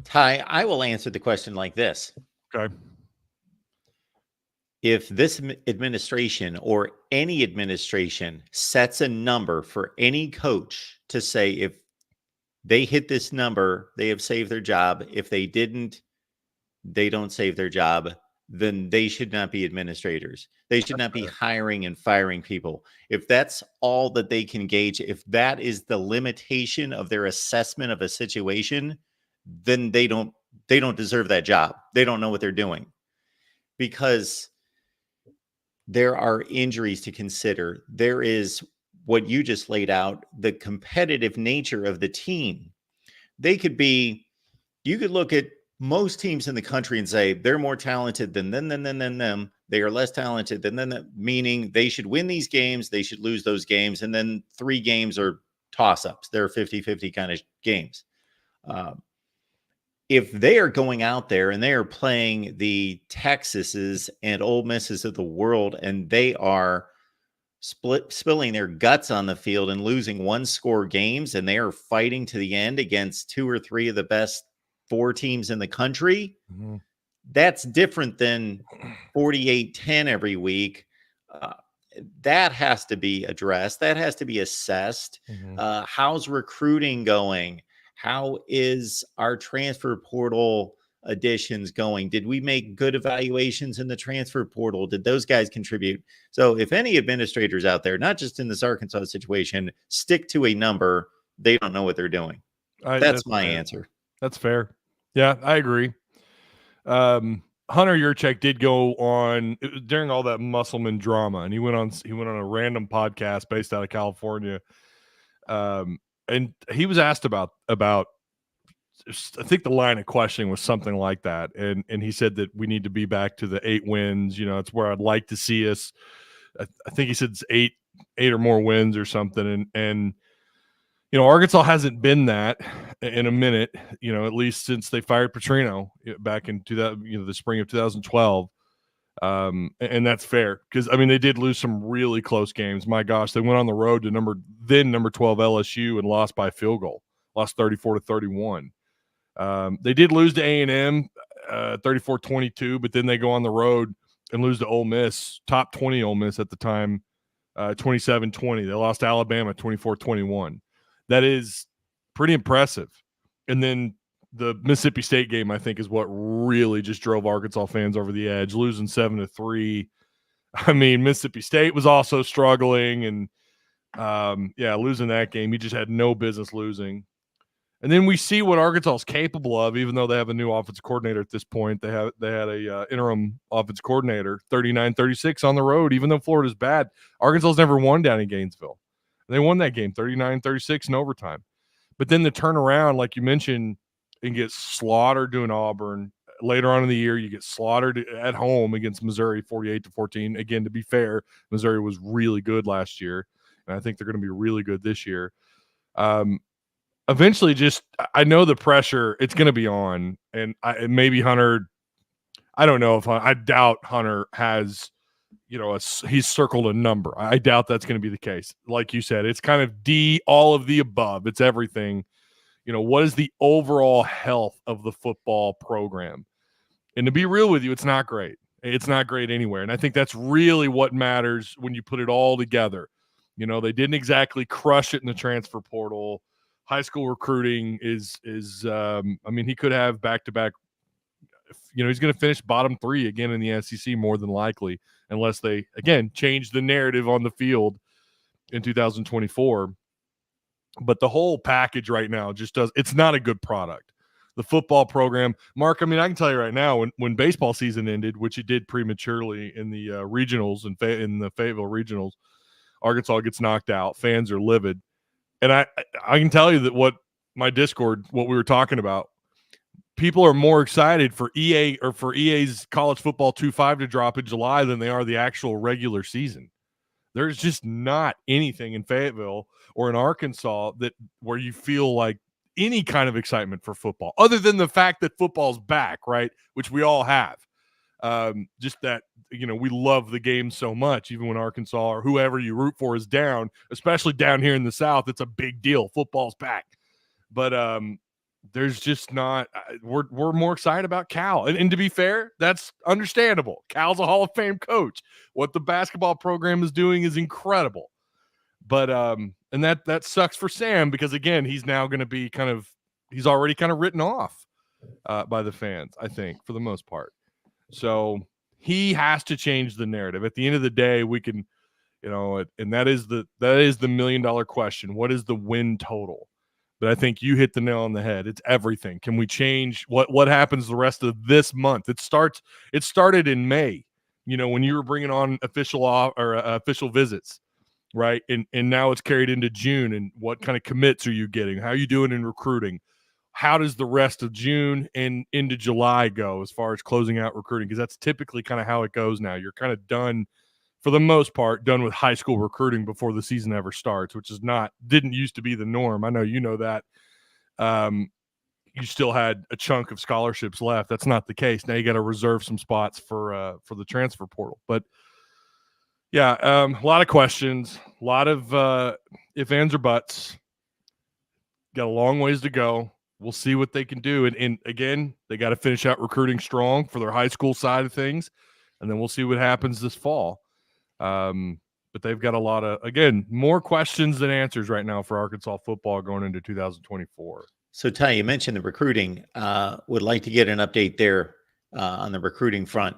Ty, I will answer the question like this. Okay. if this administration or any administration sets a number for any coach to say, if they hit this number, they have saved their job. If they didn't, they don't save their job, then they should not be administrators. They should not be hiring and firing people. If that's all that they can gauge, if that is the limitation of their assessment of a situation, then they don't deserve that job. They don't know what they're doing, because there are injuries to consider. There is what you just laid out, the competitive nature of the team. You could look at most teams in the country and say they're more talented than them. They are less talented than them, meaning they should win these games, they should lose those games, and then 3 games are toss-ups. They're 50-50 kind of games. If they are going out there and they are playing the Texases and Ole Misses of the world, and they are spilling their guts on the field and losing 1-score games, and they are fighting to the end against 2 or 3 of the best 4 teams in the country, that's different than 48-10 every week. That has to be addressed. That has to be assessed. How's recruiting going? How is our transfer portal additions going? Did we make good evaluations in the transfer portal? Did those guys contribute? So if any administrators out there, not just in this Arkansas situation, stick to a number, they don't know what they're doing. That's my answer. That's fair. Yeah, I agree. Hunter Yurchek did go on during all that Musselman drama, and he went on a random podcast based out of California. And he was asked about I think the line of questioning was something like that. And he said that we need to be back to the 8 wins. It's where I'd like to see us. I think he said it's 8 or more wins or something. And Arkansas hasn't been that in a minute, at least since they fired Petrino back in the spring of 2012. And that's fair, because they did lose some really close games. My gosh, they went on the road to number 12 LSU and lost by a field goal, lost 34-31. They did lose to A&M 34-22, but then they go on the road and lose to Ole Miss, top 20 Ole Miss at the time, 27-20. They lost to Alabama 24-21. That is pretty impressive. And then the Mississippi State game, I think, is what really just drove Arkansas fans over the edge, losing 7-3. Mississippi State was also struggling, and losing that game, he just had no business losing. And then we see what Arkansas is capable of, even though they have a new offensive coordinator at this point. They had a interim offensive coordinator, 39-36 on the road, even though Florida's bad. Arkansas's never won down in Gainesville. They won that game 39-36 in overtime. But then the turnaround, like you mentioned, and get slaughtered doing Auburn. Later on in the year, you get slaughtered at home against Missouri 48-14. Again, to be fair, Missouri was really good last year, and I think they're going to be really good this year. Eventually, I know the pressure, it's going to be on, and maybe Hunter, I don't know if I doubt Hunter has, he's circled a number. I doubt that's going to be the case. Like you said, it's kind of all of the above. It's everything. What is the overall health of the football program? And to be real with you, it's not great. It's not great anywhere. And I think that's really what matters when you put it all together. They didn't exactly crush it in the transfer portal. High school recruiting is he could have back-to-back. He's going to finish bottom 3 again in the SEC more than likely, unless they, again, change the narrative on the field in 2024. But the whole package right now it's not a good product. The football program, Mark, I can tell you right now, when baseball season ended, which it did prematurely in the regionals and in the Fayetteville regionals, Arkansas gets knocked out. Fans are livid. And I can tell you that what we were talking about, people are more excited for EA's college football 2-5 to drop in July than they are the actual regular season. There's just not anything in Fayetteville or in Arkansas where you feel like any kind of excitement for football, other than the fact that football's back, right? Which we all have. Just that, we love the game so much, even when Arkansas or whoever you root for is down, especially down here in the South, it's a big deal. Football's back. But there's just not. We're more excited about Cal, and to be fair, that's understandable. Cal's a Hall of Fame coach. What the basketball program is doing is incredible, but and that sucks for Sam because again, he's now going to be he's already kind of written off by the fans, I think, for the most part. So he has to change the narrative. At the end of the day, we can, and that is the $1 million question. What is the win total? But I think you hit the nail on the head. It's everything. Can we change what happens the rest of this month? It started in May, when you were bringing on official visits, right? And now it's carried into June. And what kind of commits are you getting? How are you doing in recruiting? How does the rest of June and into July go as far as closing out recruiting? Because that's typically kind of how it goes now. You're kind of done, for the most part, done with high school recruiting before the season ever starts, which didn't used to be the norm. I know you know that. You still had a chunk of scholarships left. That's not the case. Now you got to reserve some spots for the transfer portal. But yeah, a lot of questions, a lot of if, ands, or buts. Got a long ways to go. We'll see what they can do. And again, they got to finish out recruiting strong for their high school side of things. And then we'll see what happens this fall. But they've got a lot of, again, more questions than answers right now for Arkansas football going into 2024. So, Ty, you mentioned the recruiting. Would like to get an update there on the recruiting front.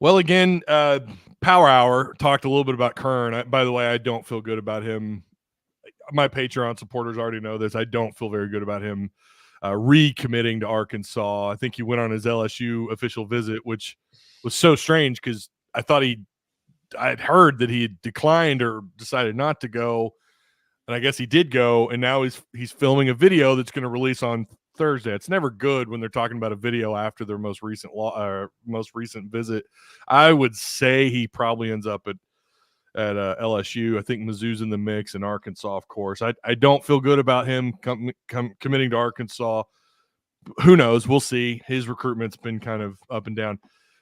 Well, again, Power Hour talked a little bit about Kern. By the way, I don't feel good about him. My Patreon supporters already know this. I don't feel very good about him recommitting to Arkansas. I think he went on his LSU official visit, which was so strange because I thought I'd heard that he had declined or decided not to go, and I guess he did go, and now he's filming a video that's going to release on Thursday. It's never good when they're talking about a video after their most recent visit. I would say he probably ends up at LSU. I think Mizzou's in the mix, and Arkansas, of course. I don't feel good about him committing to Arkansas. Who knows? We'll see. His recruitment's been kind of up and down.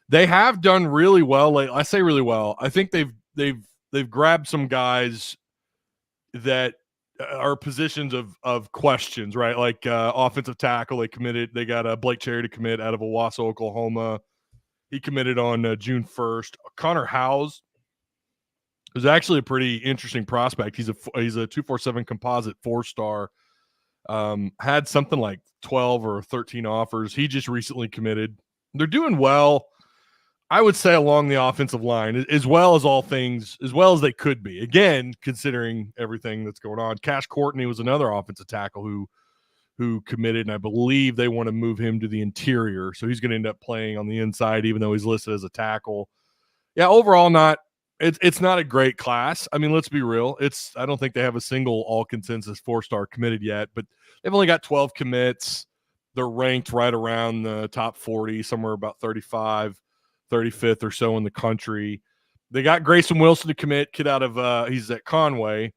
They have done really well. I say really well. I think they've grabbed some guys that are positions of questions, right? Like offensive tackle, they committed. They got Blake Cherry to commit out of Owasso, Oklahoma. He committed on June 1st. Connor Howes was actually a pretty interesting prospect. He's a 247 composite 4-star. Had something like 12 or 13 offers. He just recently committed. They're doing well, I would say, along the offensive line, as well as they could be. Again, considering everything that's going on. Cash Courtney was another offensive tackle who committed, and I believe they want to move him to the interior. So he's going to end up playing on the inside, even though he's listed as a tackle. Yeah, overall, it's not a great class. I mean, let's be real. I don't think they have a single all-consensus 4-star committed yet, but they've only got 12 commits. They're ranked right around the top 40, somewhere about 35, 35th or so in the country. They got Grayson Wilson to commit, kid out of he's at Conway,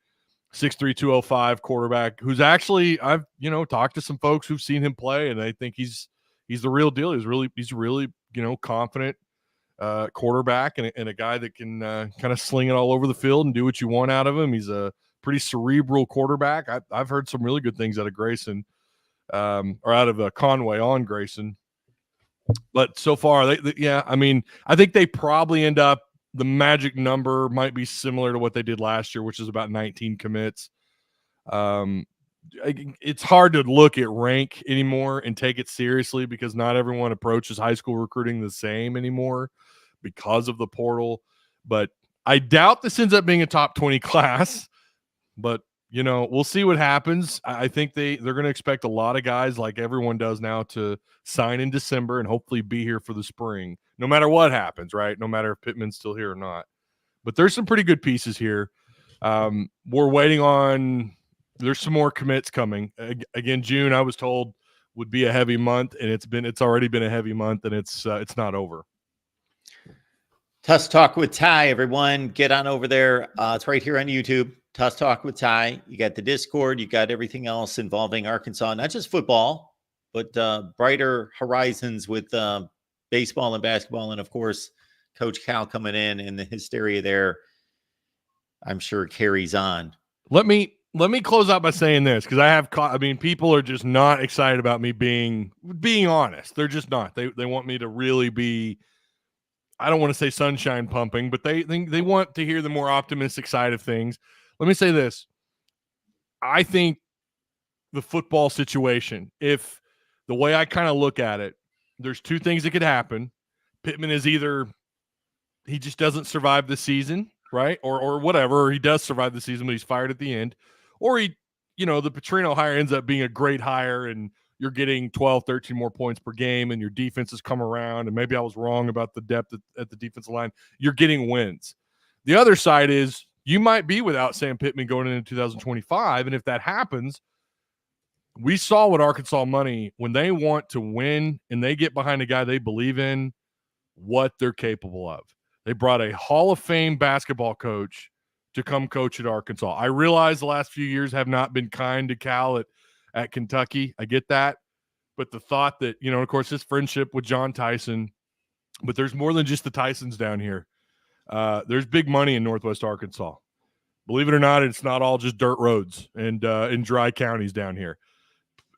6'3", 205 quarterback, who's actually, I've talked to some folks who've seen him play, and I think he's the real deal. He's really confident quarterback and a guy that can kind of sling it all over the field and do what you want out of him. He's a pretty cerebral quarterback. I've heard some really good things out of Grayson, or out of Conway on Grayson. But so far, I think they probably end up, the magic number might be similar to what they did last year, which is about 19 commits. It's hard to look at rank anymore and take it seriously because not everyone approaches high school recruiting the same anymore because of the portal. But I doubt this ends up being a top 20 class, but we'll see what happens. I think they're going to expect a lot of guys, like everyone does now, to sign in December and hopefully be here for the spring, no matter what happens, right? No matter if Pittman's still here or not. But there's some pretty good pieces here. We're waiting on, there's some more commits coming. Again, June, I was told, would be a heavy month, and it's already been a heavy month, and it's not over. Tusk Talk with Ty, everyone. Get on over there. It's right here on YouTube. Tusk Talk with Ty. You got the Discord. You got everything else involving Arkansas, not just football, but brighter horizons with baseball and basketball. And, of course, Coach Cal coming in, and the hysteria there, I'm sure, carries on. Let me let me close out by saying this, because people are just not excited about me being honest. They're just not. They want me to really be, I don't want to say sunshine pumping, but they want to hear the more optimistic side of things. Let me say this. I think the football situation, if the way I kind of look at it, there's two things that could happen. Pittman is either he just doesn't survive the season, right? Or whatever, or he does survive the season, but he's fired at the end. Or the Petrino hire ends up being a great hire and you're getting 12, 13 more points per game and your defense has come around. And maybe I was wrong about the depth at the defensive line. You're getting wins. The other side is you might be without Sam Pittman going into 2025. And if that happens, we saw what Arkansas money, when they want to win and they get behind a guy they believe in, what they're capable of. They brought a Hall of Fame basketball coach to come coach at Arkansas. I realize the last few years have not been kind to Cal at Kentucky. I get that. But the thought that, of course, his friendship with John Tyson, but there's more than just the Tysons down here. There's big money in Northwest Arkansas. Believe it or not, it's not all just dirt roads and in dry counties down here.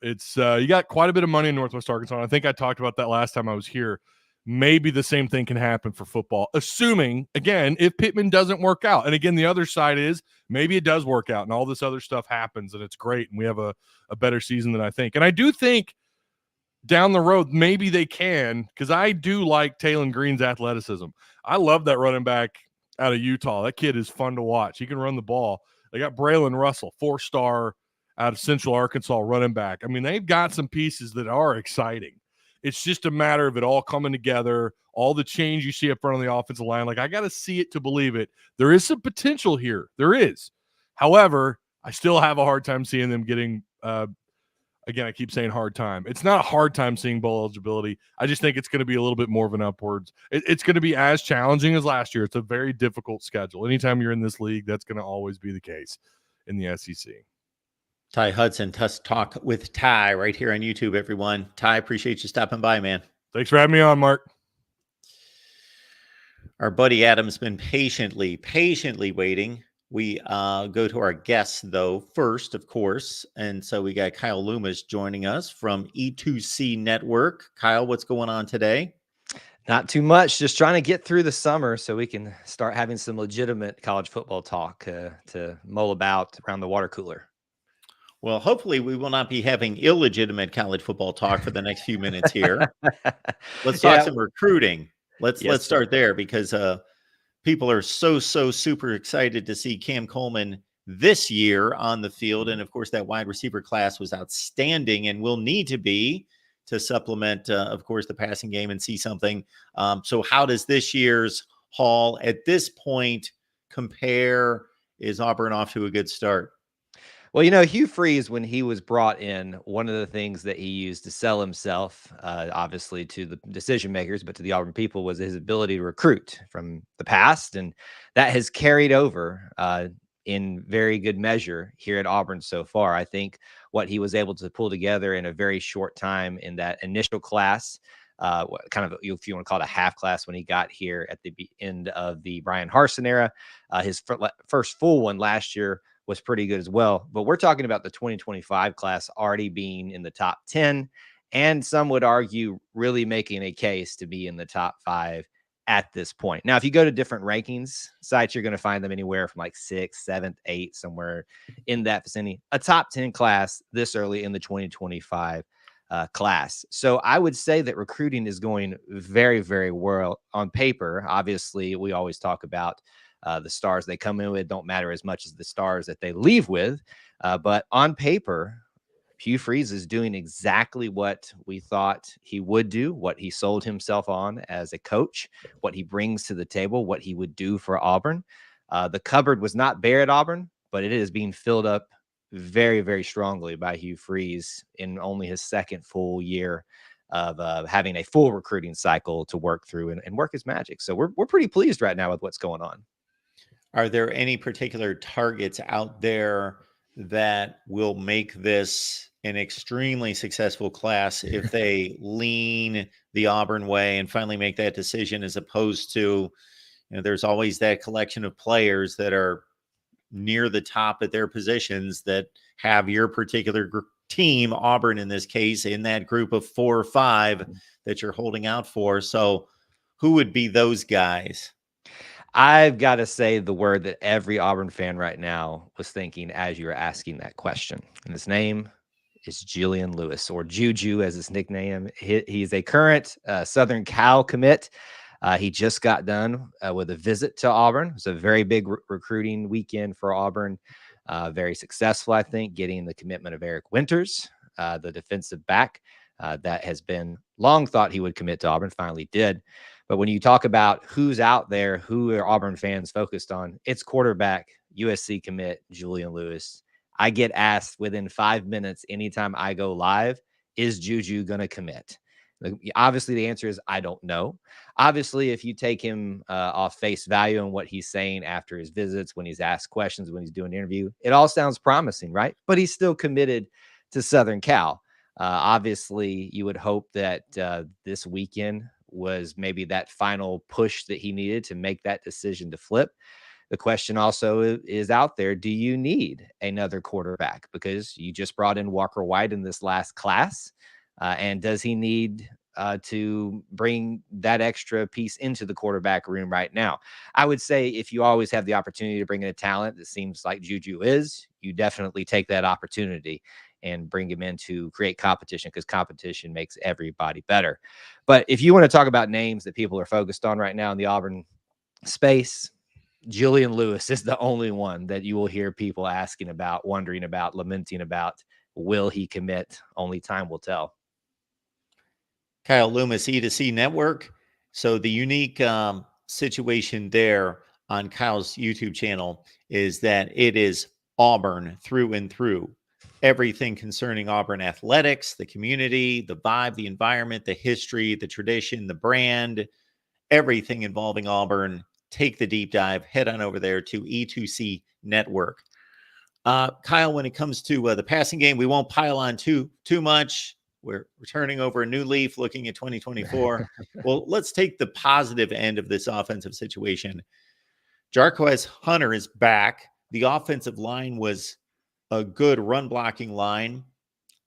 It's you got quite a bit of money in Northwest Arkansas. And I think I talked about that last time I was here. Maybe the same thing can happen for football, assuming, again, if Pittman doesn't work out. And again, the other side is maybe it does work out and all this other stuff happens and it's great and we have a better season than I think. And I do think down the road, maybe they can, because I do like Taylon Green's athleticism. I love that running back out of Utah. That kid is fun to watch. He can run the ball. They got Braylon Russell, 4-star out of Central Arkansas running back. I mean, they've got some pieces that are exciting. It's just a matter of it all coming together, all the change you see up front on the offensive line. Like, I got to see it to believe it. There is some potential here. There is. However, I still have a hard time seeing them getting again, I keep saying hard time. It's not a hard time seeing bowl eligibility. I just think it's going to be a little bit more of an upwards. It's going to be as challenging as last year. It's a very difficult schedule. Anytime you're in this league, that's going to always be the case in the SEC. Ty Hudson, Talk with Ty, right here on YouTube, everyone. Ty, appreciate you stopping by, man. Thanks for having me on, Mark. Our buddy Adam's been patiently waiting. We go to our guests, though, first, of course. And so we got Kyle Loomis joining us from E2C Network. Kyle, what's going on today? Not too much. Just trying to get through the summer so we can start having some legitimate college football talk to mull about around the water cooler. Well, hopefully we will not be having illegitimate college football talk for the next few minutes here. Let's talk some recruiting. Let's start there, because people are so super excited to see Cam Coleman this year on the field. And of course, that wide receiver class was outstanding and will need to be to supplement, of course, the passing game and see something. So how does this year's haul at this point compare? Is Auburn off to a good start? Well, Hugh Freeze, when he was brought in, one of the things that he used to sell himself, obviously to the decision makers, but to the Auburn people, was his ability to recruit from the past. And that has carried over in very good measure here at Auburn so far. I think what he was able to pull together in a very short time in that initial class, kind of, if you want to call it a half class, when he got here at the end of the Brian Harsin era, his first full one last year was pretty good as well. But we're talking about the 2025 class already being in the top 10, and some would argue really making a case to be in the top 5 at this point. Now, if you go to different rankings sites, you're going to find them anywhere from like 6th, 7th, 8th, somewhere in that vicinity. A top 10 class this early in the 2025 class. So I would say that recruiting is going very, very well on paper. Obviously, we always talk about the stars they come in with don't matter as much as the stars that they leave with. But on paper, Hugh Freeze is doing exactly what we thought he would do, what he sold himself on as a coach, what he brings to the table, what he would do for Auburn. The cupboard was not bare at Auburn, but it is being filled up very, very strongly by Hugh Freeze in only his second full year of having a full recruiting cycle to work through and work his magic. So we're pretty pleased right now with what's going on. Are there any particular targets out there that will make this an extremely successful class if they lean the Auburn way and finally make that decision, as opposed to, there's always that collection of players that are near the top at their positions that have your particular team, Auburn in this case, in that group of 4 or 5 that you're holding out for. So who would be those guys? I've got to say the word that every Auburn fan right now was thinking as you were asking that question. And his name is Julian Lewis, or Juju as his nickname. He's a current Southern Cal commit. He just got done with a visit to Auburn. It was a very big recruiting weekend for Auburn. Very successful, I think, getting the commitment of Eric Winters, the defensive back that has been long thought he would commit to Auburn, finally did. But when you talk about who's out there, who are Auburn fans focused on, it's quarterback, USC commit, Julian Lewis. I get asked within 5 minutes anytime I go live, is Juju going to commit? Obviously, the answer is I don't know. Obviously, if you take him off face value and what he's saying after his visits, when he's asked questions, when he's doing an interview, it all sounds promising, right? But he's still committed to Southern Cal. Obviously, you would hope that this weekend was maybe that final push that he needed to make that decision to flip. The question also is out there, do you need another quarterback? Because you just brought in Walker White in this last class. And does he need to bring that extra piece into the quarterback room right now? I would say if you always have the opportunity to bring in a talent, it seems like Juju is, you definitely take that opportunity and bring him in to create competition, because competition makes everybody better. But if you want to talk about names that people are focused on right now in the Auburn space, Julian Lewis is the only one that you will hear people asking about, wondering about, lamenting about. Will he commit? Only time will tell. Kyle Loomis, E2C Network. So the unique situation there on Kyle's YouTube channel is that it is Auburn through and through. Everything concerning Auburn athletics, the community, the vibe, the environment, the history, the tradition, the brand, everything involving Auburn. Take the deep dive. Head on over there to E2C Network. Kyle, when it comes to the passing game, we won't pile on too much. We're turning over a new leaf, looking at 2024. Well, let's take the positive end of this offensive situation. Jarquez Hunter is back. The offensive line was a good run blocking line.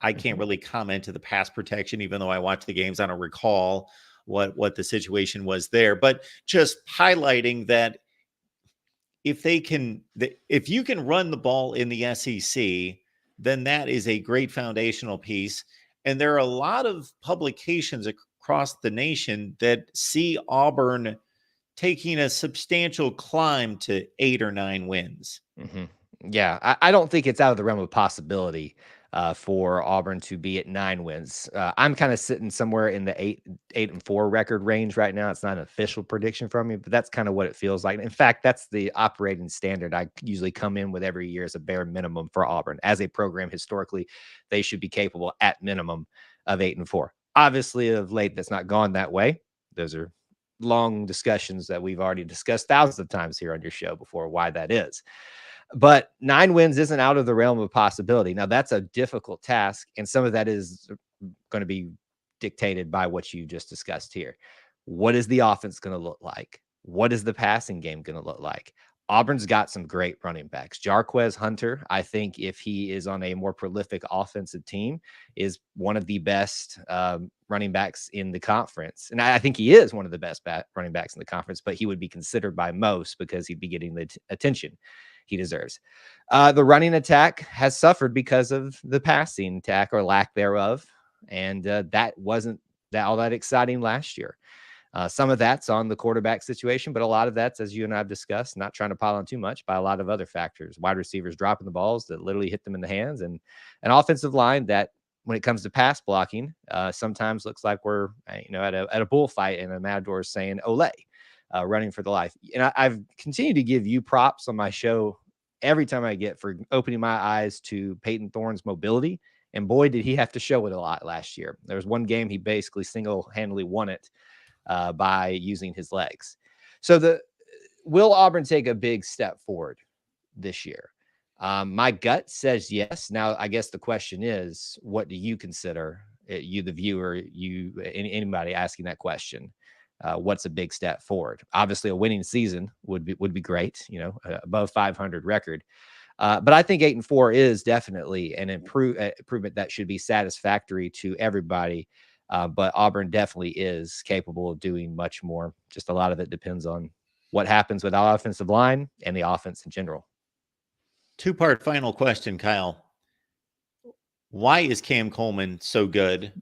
I can't really comment to the pass protection, even though I watched the games. I don't recall what the situation was there, but just highlighting that if you can run the ball in the SEC, then that is a great foundational piece. And there are a lot of publications across the nation that see Auburn taking a substantial climb to 8 or 9 wins. Mm-hmm. Yeah, I don't think it's out of the realm of possibility for Auburn to be at 9 wins. I'm kind of sitting somewhere in the 8-4 record range right now. It's not an official prediction from me, but that's kind of what it feels like. In fact, that's the operating standard I usually come in with every year as a bare minimum for Auburn. As a program, historically, they should be capable at minimum of 8-4. Obviously, of late, that's not gone that way. Those are long discussions that we've already discussed thousands of times here on your show before, why that is. But 9 wins isn't out of the realm of possibility. Now, that's a difficult task, and some of that is going to be dictated by what you just discussed here. What is the offense going to look like? What is the passing game going to look like? Auburn's got some great running backs. Jarquez Hunter, I think if he is on a more prolific offensive team, is one of the best running backs in the conference. And I think he is one of the best running backs in the conference, but he would be considered by most because he'd be getting the attention he deserves. The running attack has suffered because of the passing attack or lack thereof. And that wasn't all that exciting last year. Some of that's on the quarterback situation, but a lot of that's, as you and I have discussed, not trying to pile on too much, by a lot of other factors. Wide receivers dropping the balls that literally hit them in the hands, and an offensive line that, when it comes to pass blocking, sometimes looks like we're at a bullfight and a matador saying "Ole," running for the life. And I've continued to give you props on my show every time I get for opening my eyes to Peyton Thorne's mobility. And boy, did he have to show it a lot last year. There was one game he basically single-handedly won it by using his legs. So will Auburn take a big step forward this year? My gut says yes. Now, I guess the question is, what do you consider, you, the viewer, anybody asking that question? what's a big step forward. Obviously, a winning season would be great, above 500 record. But I think 8-4 is definitely an improvement that should be satisfactory to everybody. But Auburn definitely is capable of doing much more. Just a lot of it depends on what happens with our offensive line and the offense in general. Two-part final question, Kyle. Why is Cam Coleman so good?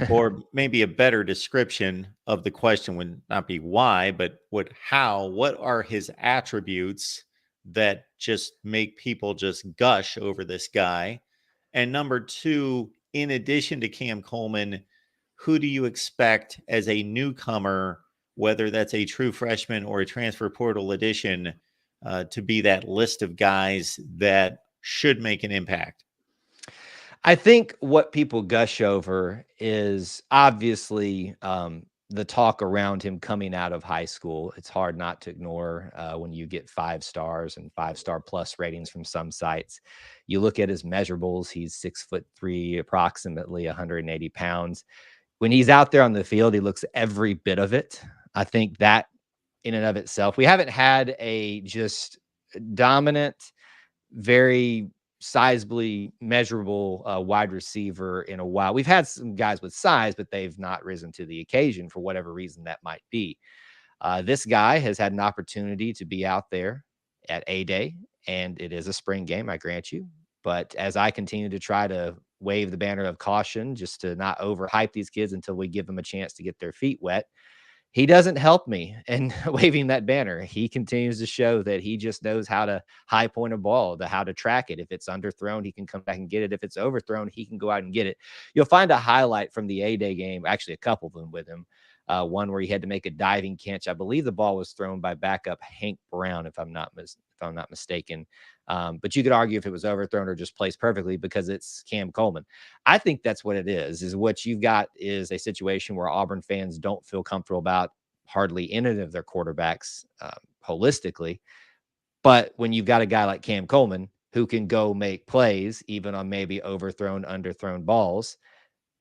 Or maybe a better description of the question would not be why, but what are his attributes that just make people just gush over this guy? And number two, in addition to Cam Coleman, who do you expect as a newcomer, whether that's a true freshman or a transfer portal addition, to be that list of guys that should make an impact? I think what people gush over is obviously the talk around him coming out of high school. It's hard not to ignore when you get 5 stars and 5-star plus ratings from some sites. You look at his measurables, he's 6'3", approximately 180 pounds. When he's out there on the field, he looks every bit of it. I think that in and of itself, we haven't had a just dominant, very sizably measurable wide receiver in a while. We've had some guys with size, but they've not risen to the occasion for whatever reason that might be. This guy has had an opportunity to be out there at A-Day, and it is a spring game, I grant you. But as I continue to try to wave the banner of caution, just to not overhype these kids until we give them a chance to get their feet wet, he doesn't help me in waving that banner. He continues to show that he just knows how to high point a ball, how to track it. If it's underthrown, he can come back and get it. If it's overthrown, he can go out and get it. You'll find a highlight from the A-Day game, actually a couple of them with him. One where he had to make a diving catch. I believe the ball was thrown by backup Hank Brown, if I'm not mistaken. But you could argue if it was overthrown or just placed perfectly because it's Cam Coleman. I think that's what it is what you've got is a situation where Auburn fans don't feel comfortable about hardly any of their quarterbacks holistically. But when you've got a guy like Cam Coleman who can go make plays, even on maybe overthrown, underthrown balls,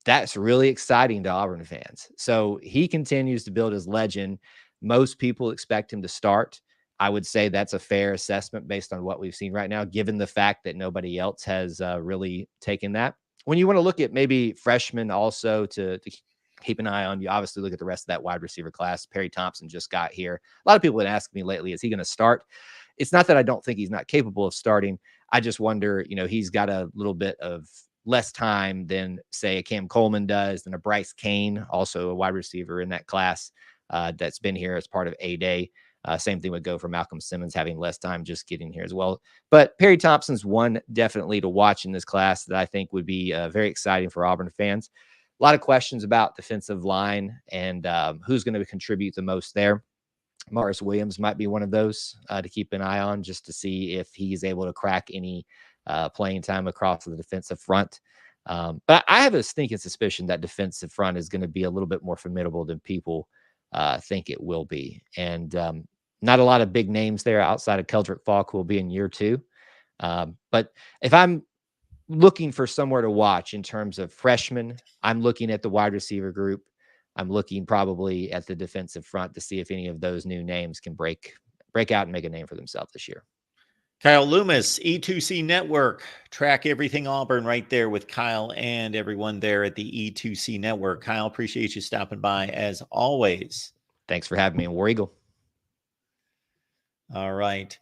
that's really exciting to Auburn fans. So he continues to build his legend. Most people expect him to start. I would say that's a fair assessment based on what we've seen right now, given the fact that nobody else has really taken that. When you want to look at maybe freshmen also to keep an eye on, you obviously look at the rest of that wide receiver class. Perry Thompson just got here. A lot of people have asked me lately, is he going to start? It's not that I don't think he's not capable of starting. I just wonder, he's got a little bit of less time than, say, a Cam Coleman does, than a Bryce Kane, also a wide receiver in that class that's been here as part of A-Day. Same thing would go for Malcolm Simmons having less time just getting here as well. But Perry Thompson's one definitely to watch in this class that I think would be very exciting for Auburn fans. A lot of questions about defensive line and who's going to contribute the most there. Morris Williams might be one of those to keep an eye on, just to see if he's able to crack any playing time across the defensive front. But I have a sneaking suspicion that defensive front is going to be a little bit more formidable than people think it will be. And not a lot of big names there outside of Keldrick Falk, who will be in year 2. But if I'm looking for somewhere to watch in terms of freshmen, I'm looking at the wide receiver group. I'm looking probably at the defensive front to see if any of those new names can break out and make a name for themselves this year. Kyle Loomis, E2C Network. Track everything Auburn right there with Kyle and everyone there at the E2C Network. Kyle, appreciate you stopping by as always. Thanks for having me in War Eagle. All right.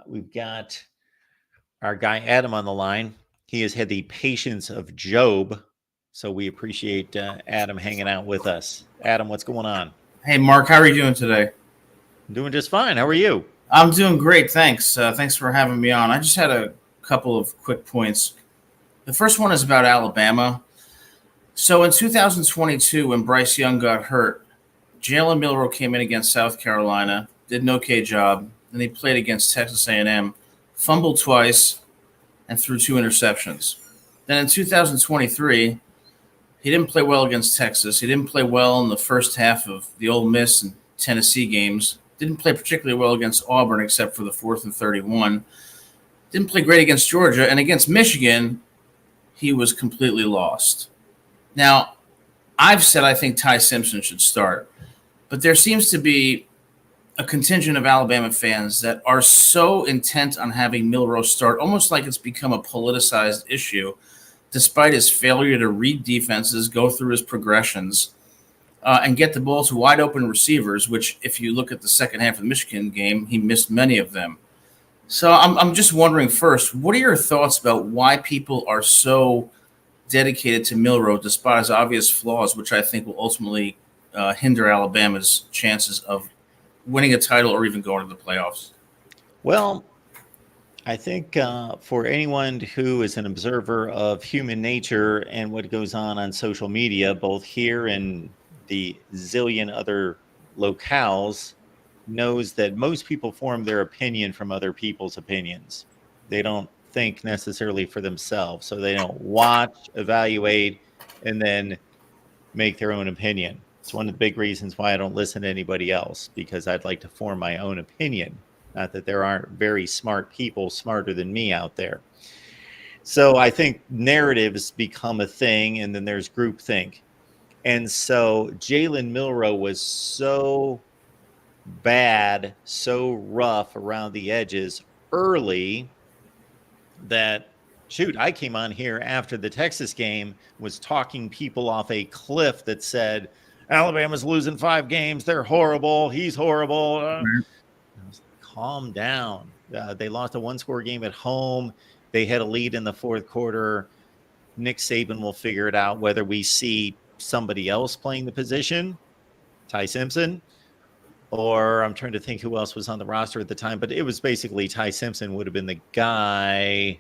We've got our guy Adam on the line. He has had the patience of Job, so we appreciate Adam hanging out with us. Adam, what's going on? Hey, Mark, how are you doing today? I'm doing just fine. How are you? I'm doing great, thanks. Thanks for having me on. I just had a couple of quick points. The first one is about Alabama. So in 2022, when Bryce Young got hurt, Jalen Milroe came in against South Carolina, did an okay job. Then he played against Texas A&M, fumbled twice, and threw 2 interceptions. Then in 2023, he didn't play well against Texas. He didn't play well in the first half of the Ole Miss and Tennessee games. Didn't play particularly well against Auburn except for the 4th and 31. Didn't play great against Georgia. And against Michigan, he was completely lost. Now, I've said I think Ty Simpson should start. but there seems to be a contingent of Alabama fans that are so intent on having Milroe start, almost like it's become a politicized issue, despite his failure to read defenses, go through his progressions, and get the ball to wide open receivers, which if you look at the second half of the Michigan game, he missed many of them. So I'm just wondering first, what are your thoughts about why people are so dedicated to Milroe despite his obvious flaws, which I think will ultimately hinder Alabama's chances of winning a title or even going to the playoffs? Well, I think for anyone who is an observer of human nature and what goes on social media, both here and the zillion other locales, knows that most people form their opinion from other people's opinions. They don't think necessarily for themselves. So they don't watch, evaluate, and then make their own opinion. It's one of the big reasons why I don't listen to anybody else, because I'd like to form my own opinion. Not that there aren't very smart people smarter than me out there. So I think narratives become a thing, and then there's groupthink. And so Jalen Milroe was so bad, so rough around the edges early that, shoot, I came on here after the Texas game, was talking people off a cliff that said, Alabama's losing 5 games. They're horrible. He's horrible. I was like, calm down. They lost a 1-score game at home. They had a lead in the 4th quarter. Nick Saban will figure it out, whether we see somebody else playing the position, Ty Simpson, or I'm trying to think who else was on the roster at the time, but it was basically Ty Simpson would have been the guy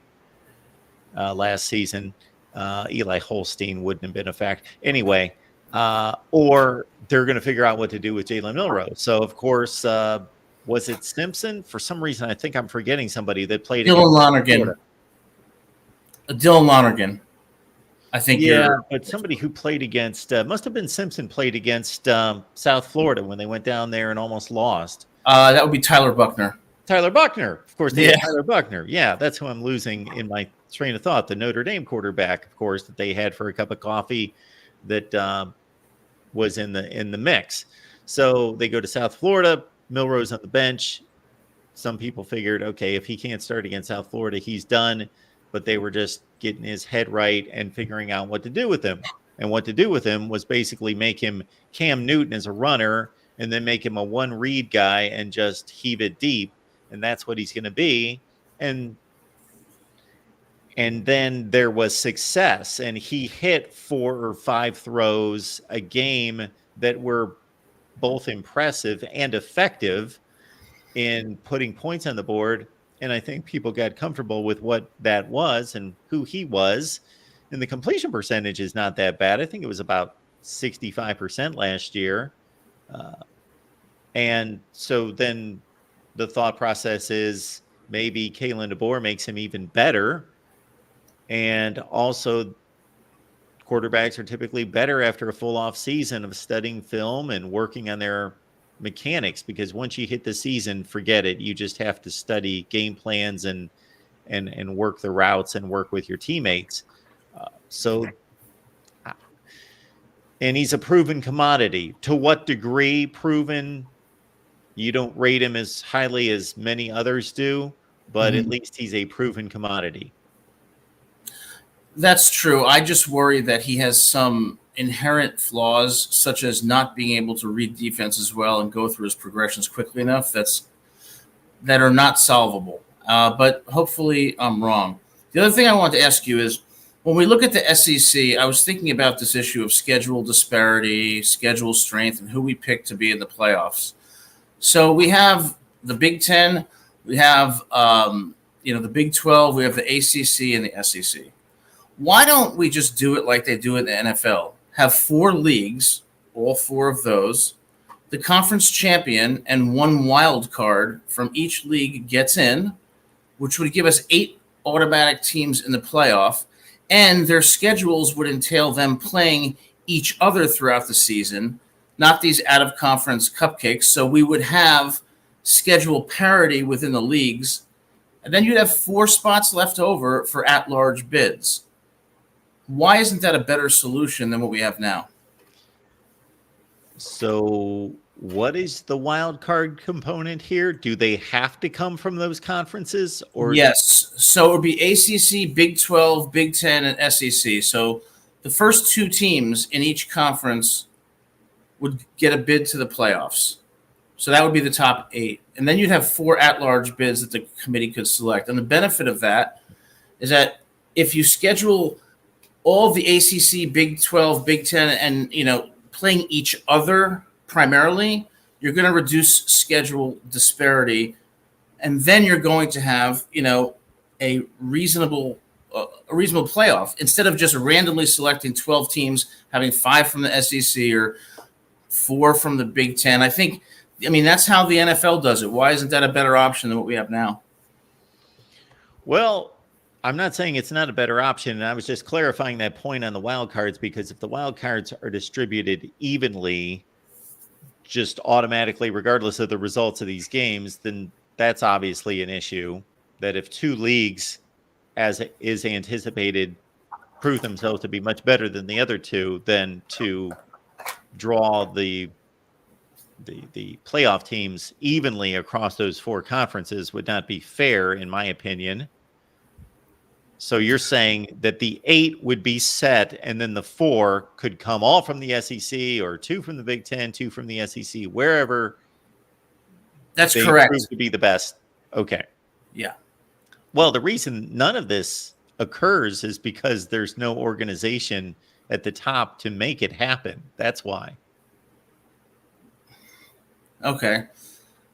last season. Eli Holstein wouldn't have been a fact. Anyway, or they're going to figure out what to do with Jalen Milroe. So, of course, was it Simpson? For some reason, I think I'm forgetting somebody that played Dylan Lonergan. Dylan Lonergan. I think but somebody who played against must have been Simpson played against South Florida when they went down there and almost lost. That would be Tyler Buckner. Tyler Buckner, of course. Tyler Buckner. Yeah, that's who I'm losing in my train of thought. The Notre Dame quarterback, of course, that they had for a cup of coffee, that was in the mix. So they go to South Florida. Milroe's on the bench. Some people figured, okay, if he can't start against South Florida, he's done. But they were just getting his head right and figuring out what to do with him. And what to do with him was basically make him Cam Newton as a runner and then make him a one-read guy and just heave it deep. And that's what he's going to be. And then there was success. And he hit 4 or 5 throws a game that were both impressive and effective in putting points on the board. And I think people got comfortable with what that was and who he was. And the completion percentage is not that bad. I think it was about 65% last year. And so then the thought process is maybe Kalen DeBoer makes him even better. And also quarterbacks are typically better after a full off season of studying film and working on their mechanics, because once you hit the season, forget it. You just have to study game plans and work the routes and work with your teammates. And he's a proven commodity. To what degree proven? You don't rate him as highly as many others do, but at least he's a proven commodity. That's true. I just worry that he has some inherent flaws, such as not being able to read defenses well and go through his progressions quickly enough that are not solvable. But hopefully I'm wrong. The other thing I want to ask you is, when we look at the SEC, I was thinking about this issue of schedule disparity, schedule strength, and who we pick to be in the playoffs. So we have the Big Ten, we have the Big 12, we have the ACC and the SEC. Why don't we just do it like they do in the NFL? Have 4 leagues, all 4 of those. The conference champion and 1 wild card from each league gets in, which would give us 8 automatic teams in the playoff. And their schedules would entail them playing each other throughout the season, not these out-of-conference cupcakes. So we would have schedule parity within the leagues. And then you'd have 4 spots left over for at-large bids. Why isn't that a better solution than what we have now? So what is the wild card component here? Do they have to come from those conferences, or Yes. So it would be ACC, Big 12, Big 10, and SEC. So the first two teams in each conference would get a bid to the playoffs. So that would be the top 8. And then you'd have 4 at-large bids that the committee could select. And the benefit of that is that if you schedule all of the ACC, Big 12, Big 10, and, playing each other primarily, you're going to reduce schedule disparity. And then you're going to have, a reasonable playoff instead of just randomly selecting 12 teams, having 5 from the SEC or 4 from the Big 10. That's how the NFL does it. Why isn't that a better option than what we have now? Well, I'm not saying it's not a better option. And I was just clarifying that point on the wild cards, because if the wild cards are distributed evenly, just automatically, regardless of the results of these games, then that's obviously an issue. That if 2 leagues, as is anticipated, prove themselves to be much better than the other 2, then to draw the playoff teams evenly across those 4 conferences would not be fair, in my opinion. So you're saying that the 8 would be set, and then the 4 could come all from the SEC, or 2 from the Big 10, 2 from the SEC, wherever. That's they correct. prove to be the best. Okay. Yeah. Well, the reason none of this occurs is because there's no organization at the top to make it happen. That's why. Okay.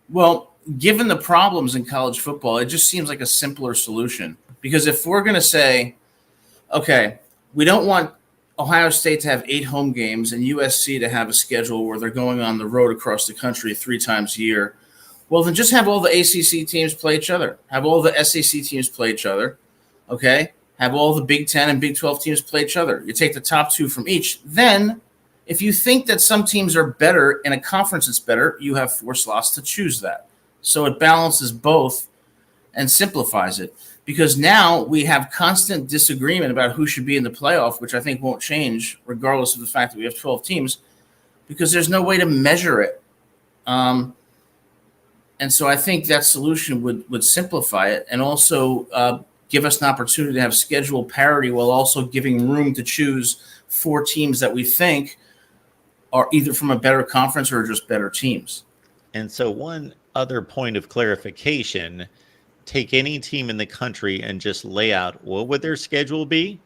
Well, given the problems in college football, it just seems like a simpler solution. Because if we're going to say, okay, we don't want Ohio State to have 8 home games and USC to have a schedule where they're going on the road across the country 3 times a year, well, then just have all the ACC teams play each other. Have all the SEC teams play each other, okay? Have all the Big 10 and Big 12 teams play each other. You take the top 2 from each. Then, if you think that some teams are better in a conference that's better, you have 4 slots to choose that. So it balances both and simplifies it. Because now we have constant disagreement about who should be in the playoff, which I think won't change regardless of the fact that we have 12 teams, because there's no way to measure it. And so I think that solution would simplify it and also give us an opportunity to have schedule parity while also giving room to choose 4 teams that we think are either from a better conference or just better teams. And so one other point of clarification, take any team in the country and just lay out what would their schedule be?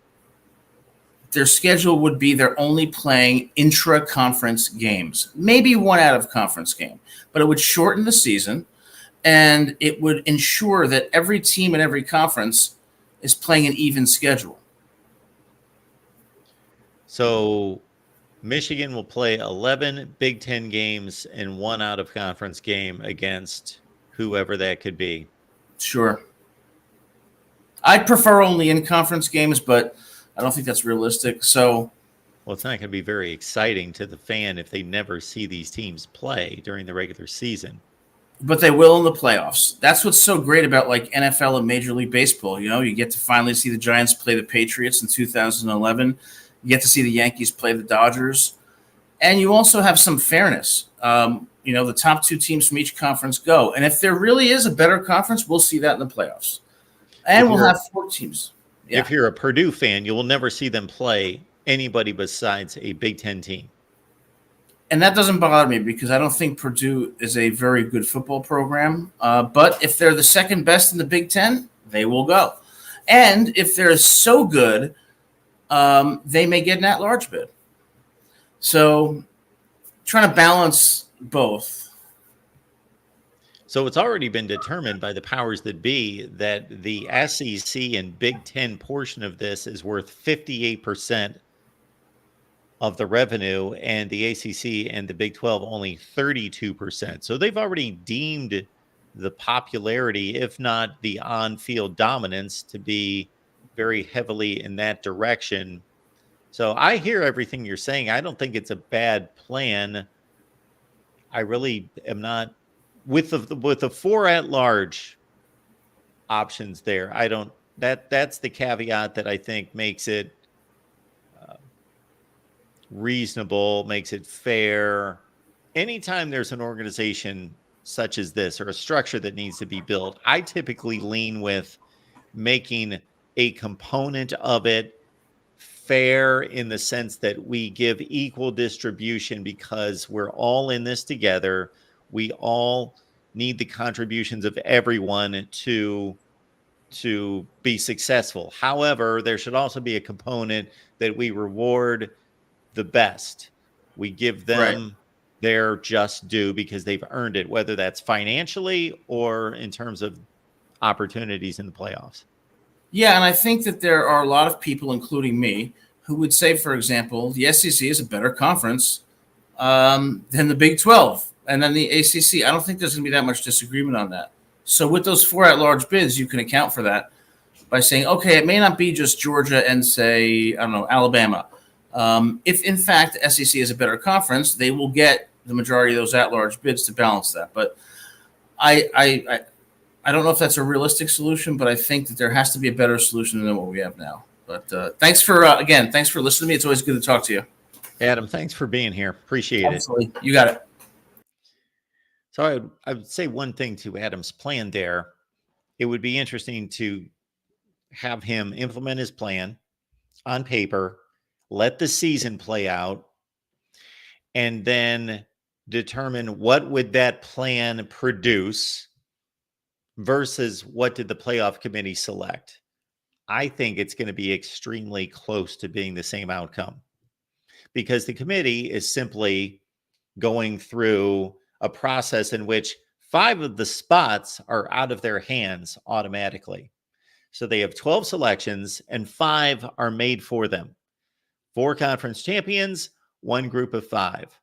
Their schedule would be they're only playing intra-conference games, maybe 1 out-of-conference game, but it would shorten the season, and it would ensure that every team in every conference is playing an even schedule. So Michigan will play 11 Big 10 games and 1 out-of-conference game against whoever that could be. Sure. I'd prefer only in-conference games, but I don't think that's realistic. So, well, it's not going to be very exciting to the fan if they never see these teams play during the regular season. But they will in the playoffs. That's what's so great about like NFL and Major League Baseball. You get to finally see the Giants play the Patriots in 2011. You get to see the Yankees play the Dodgers. And you also have some fairness. The top 2 teams from each conference go. And if there really is a better conference, we'll see that in the playoffs. And we'll have 4 teams. Yeah. If you're a Purdue fan, you will never see them play anybody besides a Big 10 team. And that doesn't bother me because I don't think Purdue is a very good football program. But if they're the second best in the Big 10, they will go. And if they're so good, they may get an at-large bid. So trying to balance both. So it's already been determined by the powers that be that the SEC and Big 10 portion of this is worth 58% of the revenue, and the ACC and the Big 12 only 32%. So they've already deemed the popularity, if not the on-field dominance, to be very heavily in that direction. So I hear everything you're saying. I don't think it's a bad plan. I really am not with the 4 at-large options there. I don't. That's the caveat that I think makes it reasonable, makes it fair. anytime there's an organization such as this or a structure that needs to be built, I typically lean with making a component of it fair in the sense that we give equal distribution because we're all in this together. We all need the contributions of everyone to be successful. However, there should also be a component that we reward the best. We give them their just due because they've earned it, whether that's financially or in terms of opportunities in the playoffs. Yeah, and I think that there are a lot of people, including me, who would say, for example, the SEC is a better conference than the Big 12 and then the ACC. I don't think there's going to be that much disagreement on that. So with those 4 at-large bids, you can account for that by saying, okay, it may not be just Georgia and, say, I don't know, Alabama. If, in fact, the SEC is a better conference, they will get the majority of those at-large bids to balance that. But I don't know if that's a realistic solution, but I think that there has to be a better solution than what we have now. But thanks for listening to me. It's always good to talk to you. Adam, thanks for being here. Appreciate Absolutely. You got it. So I would say one thing to Adam's plan there. It would be interesting to have him implement his plan on paper, let the season play out, and then determine what would that plan produce versus what did the playoff committee select. I think it's going to be extremely close to being the same outcome because the committee is simply going through a process in which 5 of the spots are out of their hands automatically. So they have 12 selections and 5 are made for them. 4 conference champions, 1 group of 5.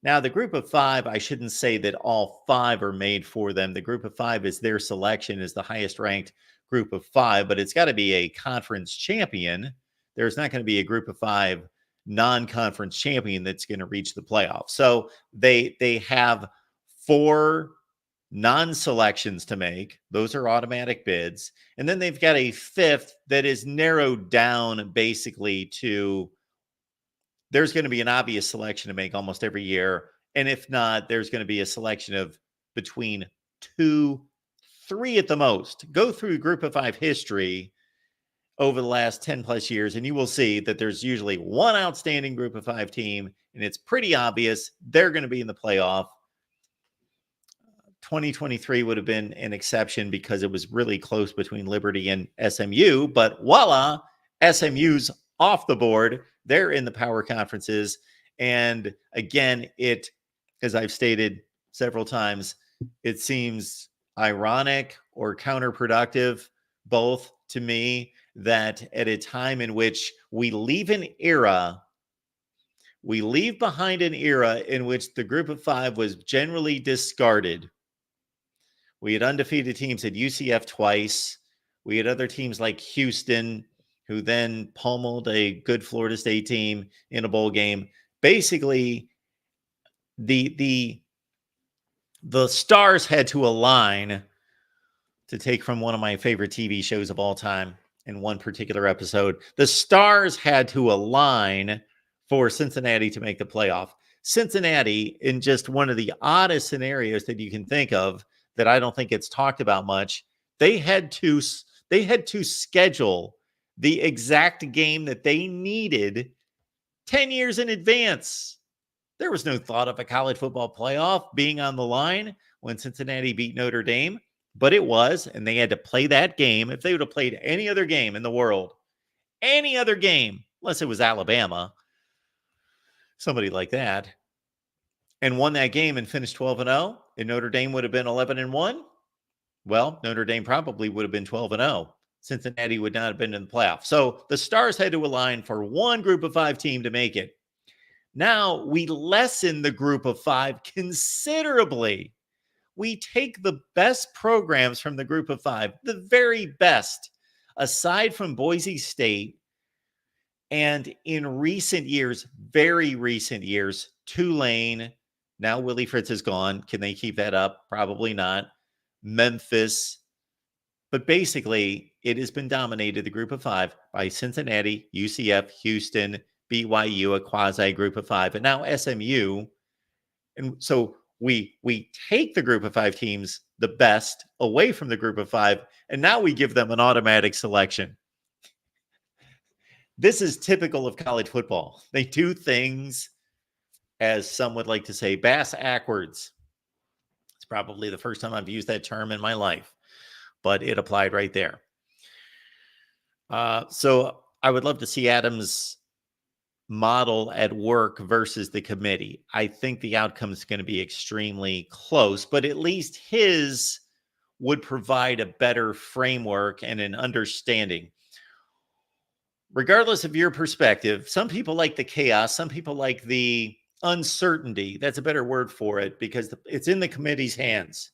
Now, the group of 5, I shouldn't say that all 5 are made for them. The group of 5 is their selection, is the highest ranked group of 5, but it's got to be a conference champion. There's not going to be a group of 5 non-conference champion that's going to reach the playoffs. So they have 4 non-selections to make. Those are automatic bids. And then they've got a 5th that is narrowed down basically to there's going to be an obvious selection to make almost every year. And if not, there's going to be a selection of between 2, 3 at the most. Go through group of 5 history over the last 10 plus years, and you will see that there's usually one outstanding group of 5 team, and it's pretty obvious they're going to be in the playoff. 2023 would have been an exception because it was really close between Liberty and SMU, but voila, SMU's off the board. They're in the power conferences. And again, as I've stated several times, it seems ironic or counterproductive, both to me, that at a time in which we leave behind an era in which the group of 5 was generally discarded. We had undefeated teams at UCF twice. We had other teams like Houston, who then pummeled a good Florida State team in a bowl game. Basically, the stars had to align, to take from one of my favorite TV shows of all time in one particular episode. The stars had to align for Cincinnati to make the playoff. Cincinnati, in just one of the oddest scenarios that you can think of that I don't think it's talked about much, they had to schedule the exact game that they needed 10 years in advance. There was no thought of a college football playoff being on the line when Cincinnati beat Notre Dame, but it was, and they had to play that game. If they would have played any other game in the world, any other game, unless it was Alabama, somebody like that, and won that game and finished 12-0, and Notre Dame would have been 11-1, well, Notre Dame probably would have been 12-0. Cincinnati would not have been in the playoff. So the stars had to align for one group of 5 team to make it. Now we lessen the group of 5 considerably. We take the best programs from the group of 5, the very best, aside from Boise State. And in recent years, very recent years, Tulane, now Willie Fritz is gone. Can they keep that up? Probably not. Memphis. But basically, it has been dominated, the group of 5, by Cincinnati, UCF, Houston, BYU, a quasi group of 5, and now SMU And so we take the group of 5 teams, the best, away from the group of 5, and now we give them an automatic selection. This is typical of college football. They do things, as some would like to say, bass-ackwards. It's probably the first time I've used that term in my life, but it applied right there. So I would love to see Adams' model at work versus the committee. I think the outcome is going to be extremely close, but at least his would provide a better framework and an understanding. Regardless of your perspective, some people like the chaos, some people like the uncertainty. That's a better word for it, because it's in the committee's hands.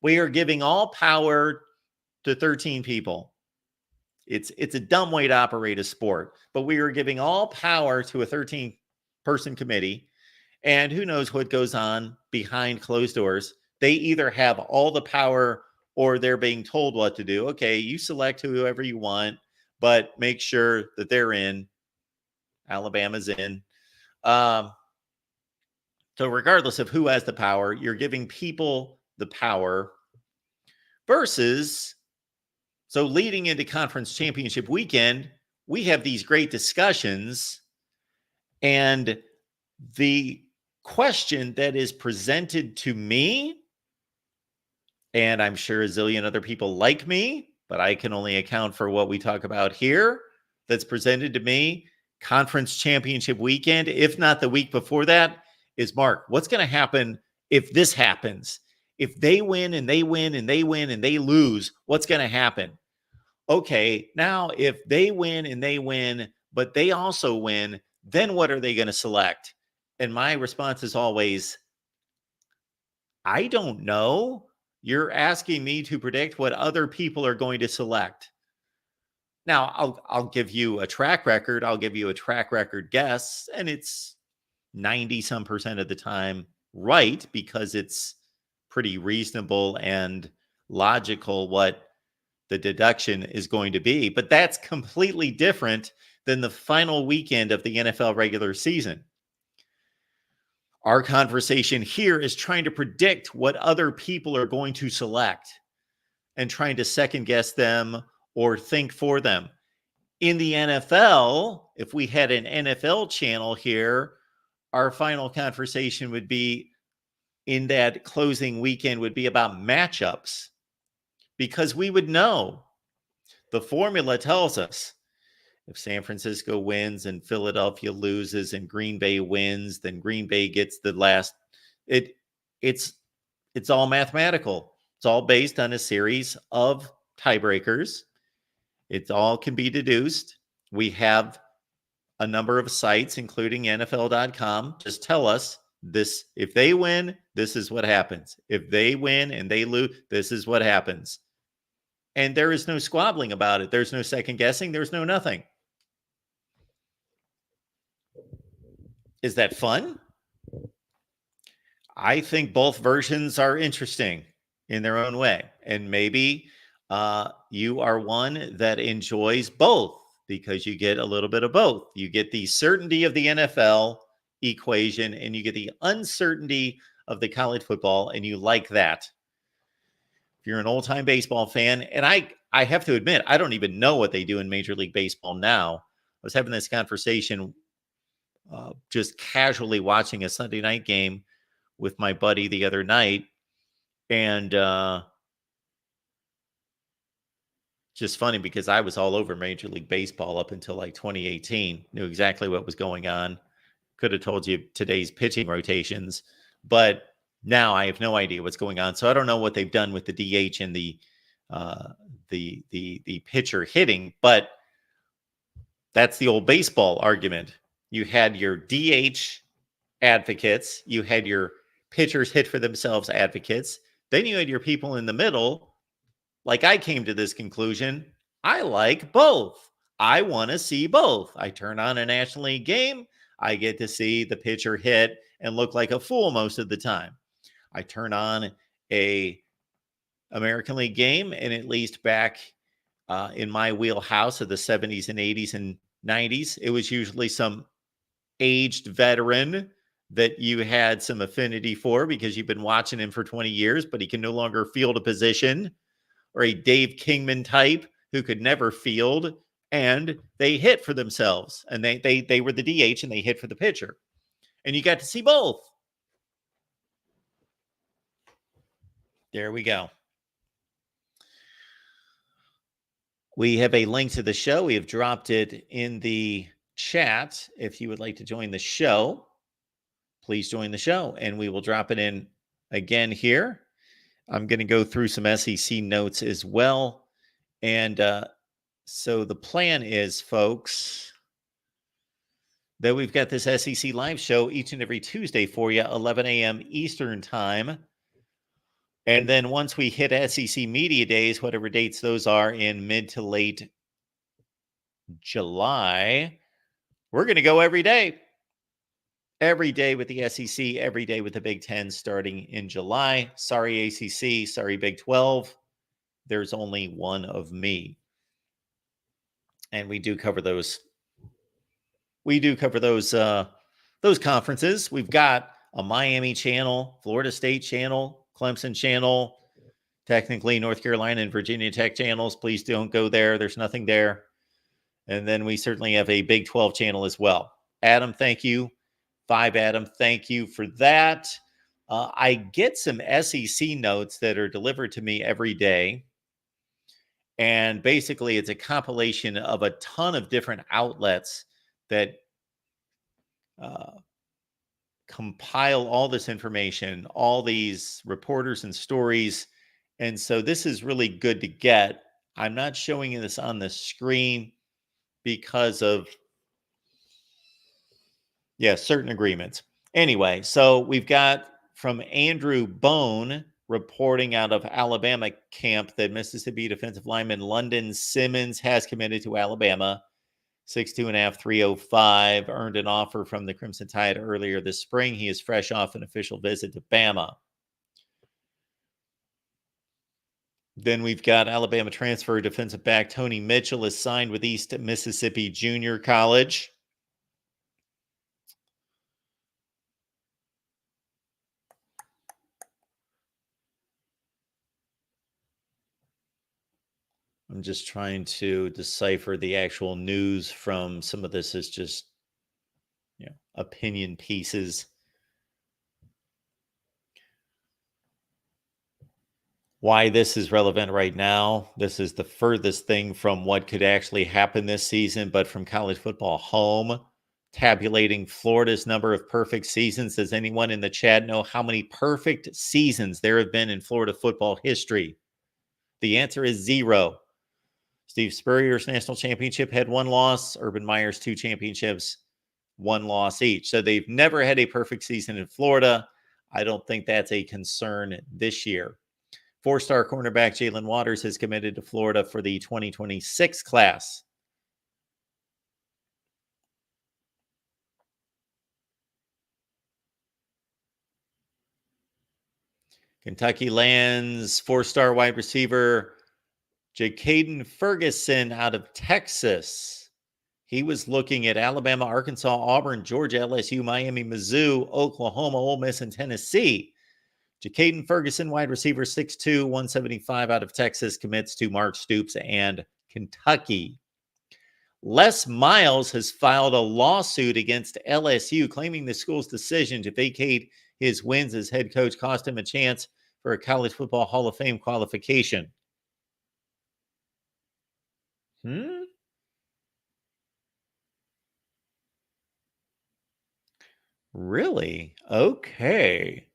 We are giving all power to 13 people. It's a dumb way to operate a sport, but we are giving all power to a 13-person committee, and who knows what goes on behind closed doors. They either have all the power or they're being told what to do. Okay, you select whoever you want, but make sure that they're in. Alabama's in. So regardless of who has the power, you're giving people the power versus... So leading into conference championship weekend, we have these great discussions, and the question that is presented to me, and I'm sure a zillion other people like me, but I can only account for what we talk about here, that's presented to me conference championship weekend, if not the week before that, is, Mark, what's going to happen if this happens? If they win and they win and they win and they lose, what's going to happen? Okay, now if they win and they win, but they also win, then what are they going to select? And my response is always, I don't know. You're asking me to predict what other people are going to select. Now, I'll give you a track record. I'll give you a track record guess, and it's 90-some% of the time right, because it's pretty reasonable and logical what the deduction is going to be. But that's completely different than the final weekend of the NFL regular season. Our conversation here is trying to predict what other people are going to select and trying to second guess them or think for them. In the NFL, if we had an NFL channel here, our final conversation would be, in that closing weekend, would be about matchups, because we would know. The formula tells us if San Francisco wins and Philadelphia loses and Green Bay wins, then Green Bay gets the last. It's all mathematical. It's all based on a series of tiebreakers. It all can be deduced. We have a number of sites, including NFL.com, just tell us this: if they win, this is what happens. If they win and they lose, this is what happens. And there is no squabbling about it. There's no second guessing. There's no nothing. Is that fun? I think both versions are interesting in their own way. And maybe you are one that enjoys both, because you get a little bit of both. You get the certainty of the NFL equation, and you get the uncertainty of the college football, and you like that. If you're an old-time baseball fan, and I have to admit, I don't even know what they do in Major League Baseball now. I was having this conversation just casually watching a Sunday night game with my buddy the other night, and just funny, because I was all over Major League Baseball up until like 2018, knew exactly what was going on, could have told you today's pitching rotations, but now I have no idea what's going on. So I don't know what they've done with the DH and the pitcher hitting, but that's the old baseball argument. You had your DH advocates, you had your pitchers hit for themselves advocates, then you had your people in the middle. Like, I came to this conclusion, I like both. I want to see both. I turn on a National League game, I get to see the pitcher hit and look like a fool most of the time. I turn on a American League game, and at least back in my wheelhouse of the 70s and 80s and 90s, it was usually some aged veteran that you had some affinity for because you've been watching him for 20 years, but he can no longer field a position, or a Dave Kingman type who could never field, and they hit for themselves, and they were the DH and they hit for the pitcher, and you got to see both. There we go. We have a link to the show. We have dropped it in the chat. If you would like to join the show, please join the show, and we will drop it in again here. I'm going to go through some SEC notes as well. And so the plan is, folks, that we've got this SEC live show each and every Tuesday for you, 11 a.m. Eastern time. And then once we hit SEC Media Days, whatever dates those are in mid to late July, we're going to go every day. Every day with the SEC, every day with the Big Ten starting in July. Sorry, ACC. Sorry, Big 12. There's only one of me. And we do cover those. We do cover those conferences. We've got a Miami channel, Florida State channel, Clemson channel, technically North Carolina and Virginia Tech channels. Please don't go there. There's nothing there. And then we certainly have a Big 12 channel as well. Adam, thank you. 5 Adam, thank you for that. I get some SEC notes that are delivered to me every day. And basically, it's a compilation of a ton of different outlets that compile all this information, all these reporters and stories. And so this is really good to get. I'm not showing you this on the screen because of, certain agreements. Anyway, so we've got from Andrew Bone reporting out of Alabama camp that Mississippi defensive lineman London Simmons has committed to Alabama. 6'2.5", 305, earned an offer from the Crimson Tide earlier this spring. He is fresh off an official visit to Bama. Then we've got Alabama transfer defensive back Tony Mitchell is signed with East Mississippi Junior College. I'm just trying to decipher the actual news from some of this is just, opinion pieces. Why this is relevant right now. This is the furthest thing from what could actually happen this season, but from college football home, tabulating Florida's number of perfect seasons. Does anyone in the chat know how many perfect seasons there have been in Florida football history? The answer is 0. Steve Spurrier's national championship had 1 loss. Urban Meyer's 2 championships, 1 loss each. So they've never had a perfect season in Florida. I don't think that's a concern this year. 4-star cornerback Jalen Waters has committed to Florida for the 2026 class. Kentucky lands 4-star wide receiver Jacaden Ferguson out of Texas. He was looking at Alabama, Arkansas, Auburn, Georgia, LSU, Miami, Mizzou, Oklahoma, Ole Miss, and Tennessee. Jacaden Ferguson, wide receiver, 6'2", 175 out of Texas, commits to Mark Stoops and Kentucky. Les Miles has filed a lawsuit against LSU, claiming the school's decision to vacate his wins as head coach cost him a chance for a College Football Hall of Fame qualification. Really? Okay.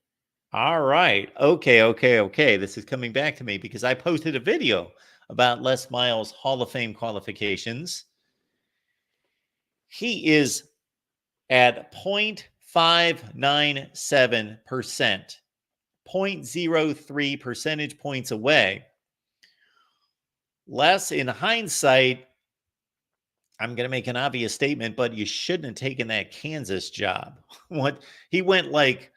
All right. Okay. This is coming back to me because I posted a video about Les Miles' Hall of Fame qualifications. He is at 0.597%, 0.03 percentage points away. Les, in hindsight, I'm going to make an obvious statement, but you shouldn't have taken that Kansas job. He went like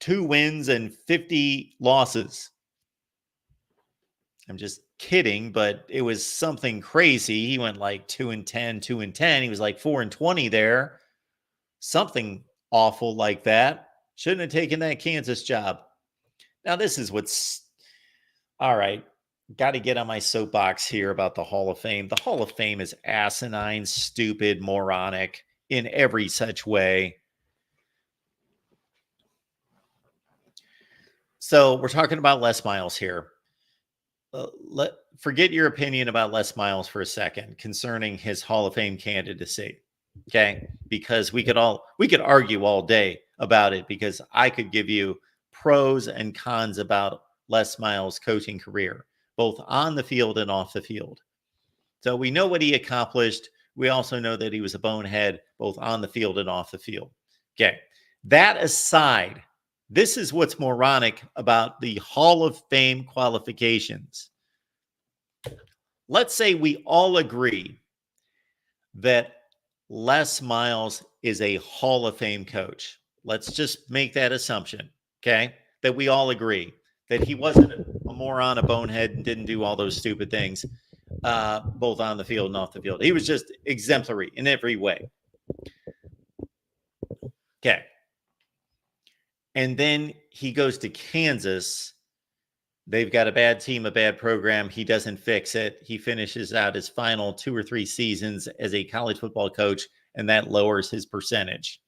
2 wins and 50 losses. I'm just kidding, but it was something crazy. He went like 2-10, 2-10. He was like 4-20 there. Something awful like that. Shouldn't have taken that Kansas job. Now, this is what's all right. Got to get on my soapbox here about the Hall of Fame. The Hall of Fame is asinine, stupid, moronic in every such way. So we're talking about Les Miles here. Forget your opinion about Les Miles for a second concerning his Hall of Fame candidacy. Okay, because we could argue all day about it, because I could give you pros and cons about Les Miles' coaching career, both on the field and off the field. So we know what he accomplished. We also know that he was a bonehead both on the field and off the field. Okay, that aside, this is what's moronic about the Hall of Fame qualifications. Let's say we all agree that Les Miles is a Hall of Fame coach. Let's just make that assumption, okay? That we all agree that he wasn't a moron, a bonehead, and didn't do all those stupid things, both on the field and off the field. He was just exemplary in every way. Okay. And then he goes to Kansas. They've got a bad team, a bad program. He doesn't fix it. He finishes out his final 2 or 3 seasons as a college football coach, and that lowers his percentage.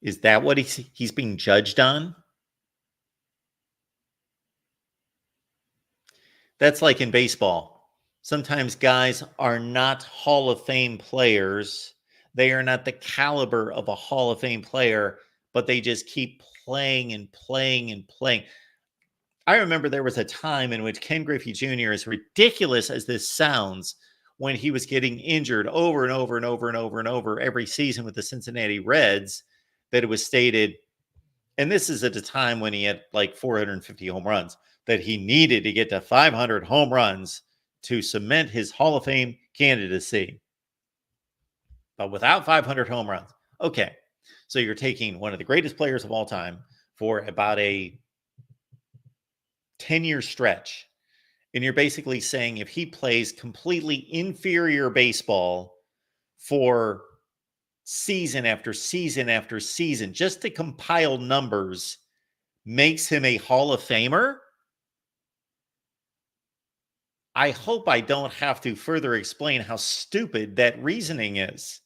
Is that what he's being judged on? That's like in baseball. Sometimes guys are not Hall of Fame players. They are not the caliber of a Hall of Fame player, but they just keep playing and playing and playing. I remember there was a time in which Ken Griffey Jr., as ridiculous as this sounds, when he was getting injured over and over and over and over and over every season with the Cincinnati Reds, that it was stated, and this is at a time when he had like 450 home runs, that he needed to get to 500 home runs to cement his Hall of Fame candidacy. But without 500 home runs, okay. So you're taking one of the greatest players of all time for about a 10-year stretch, and you're basically saying if he plays completely inferior baseball for season after season after season, just to compile numbers, makes him a Hall of Famer? I hope I don't have to further explain how stupid that reasoning is.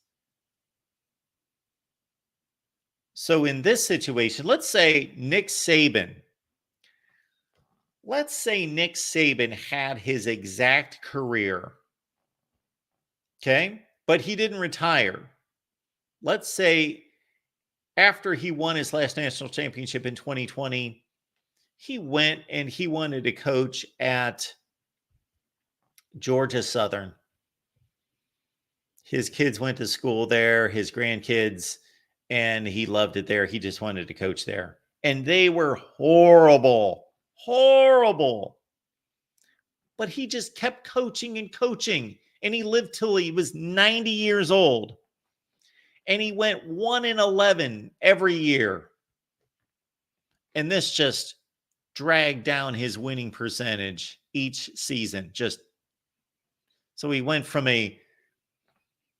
So in this situation, let's say Nick Saban had his exact career, okay? But he didn't retire. Let's say after he won his last national championship in 2020, he went and he wanted to coach at Georgia Southern. His kids went to school there, his grandkids, and he loved it there. He just wanted to coach there. And they were horrible. But he just kept coaching and coaching. And he lived till he was 90 years old. And he went 1-11 every year. And this just dragged down his winning percentage each season. So he went from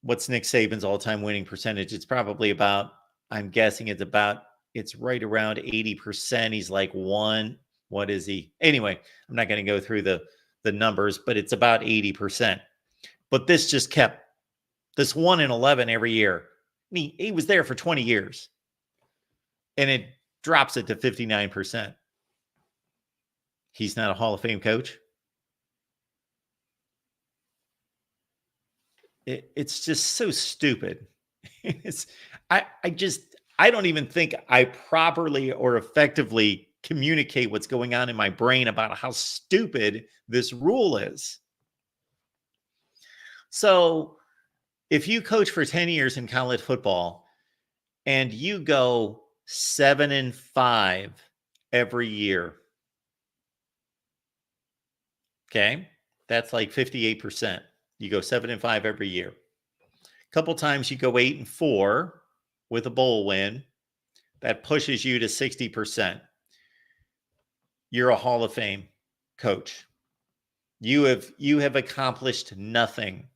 what's Nick Saban's all-time winning percentage? It's probably about, I'm guessing it's right around 80%. He's like what is he? Anyway, I'm not going to go through the numbers, but it's about 80%. But this just kept this 1-11 every year. He was there for 20 years. And it drops it to 59%. He's not a Hall of Fame coach. It's just so stupid. I don't even think I properly or effectively communicate what's going on in my brain about how stupid this rule is. So if you coach for 10 years in college football and you go 7-5 every year, okay, that's like 58%. You go 7-5 every year. A couple times you go 8-4 with a bowl win. That pushes you to 60%. You're a Hall of Fame coach. You have accomplished nothing.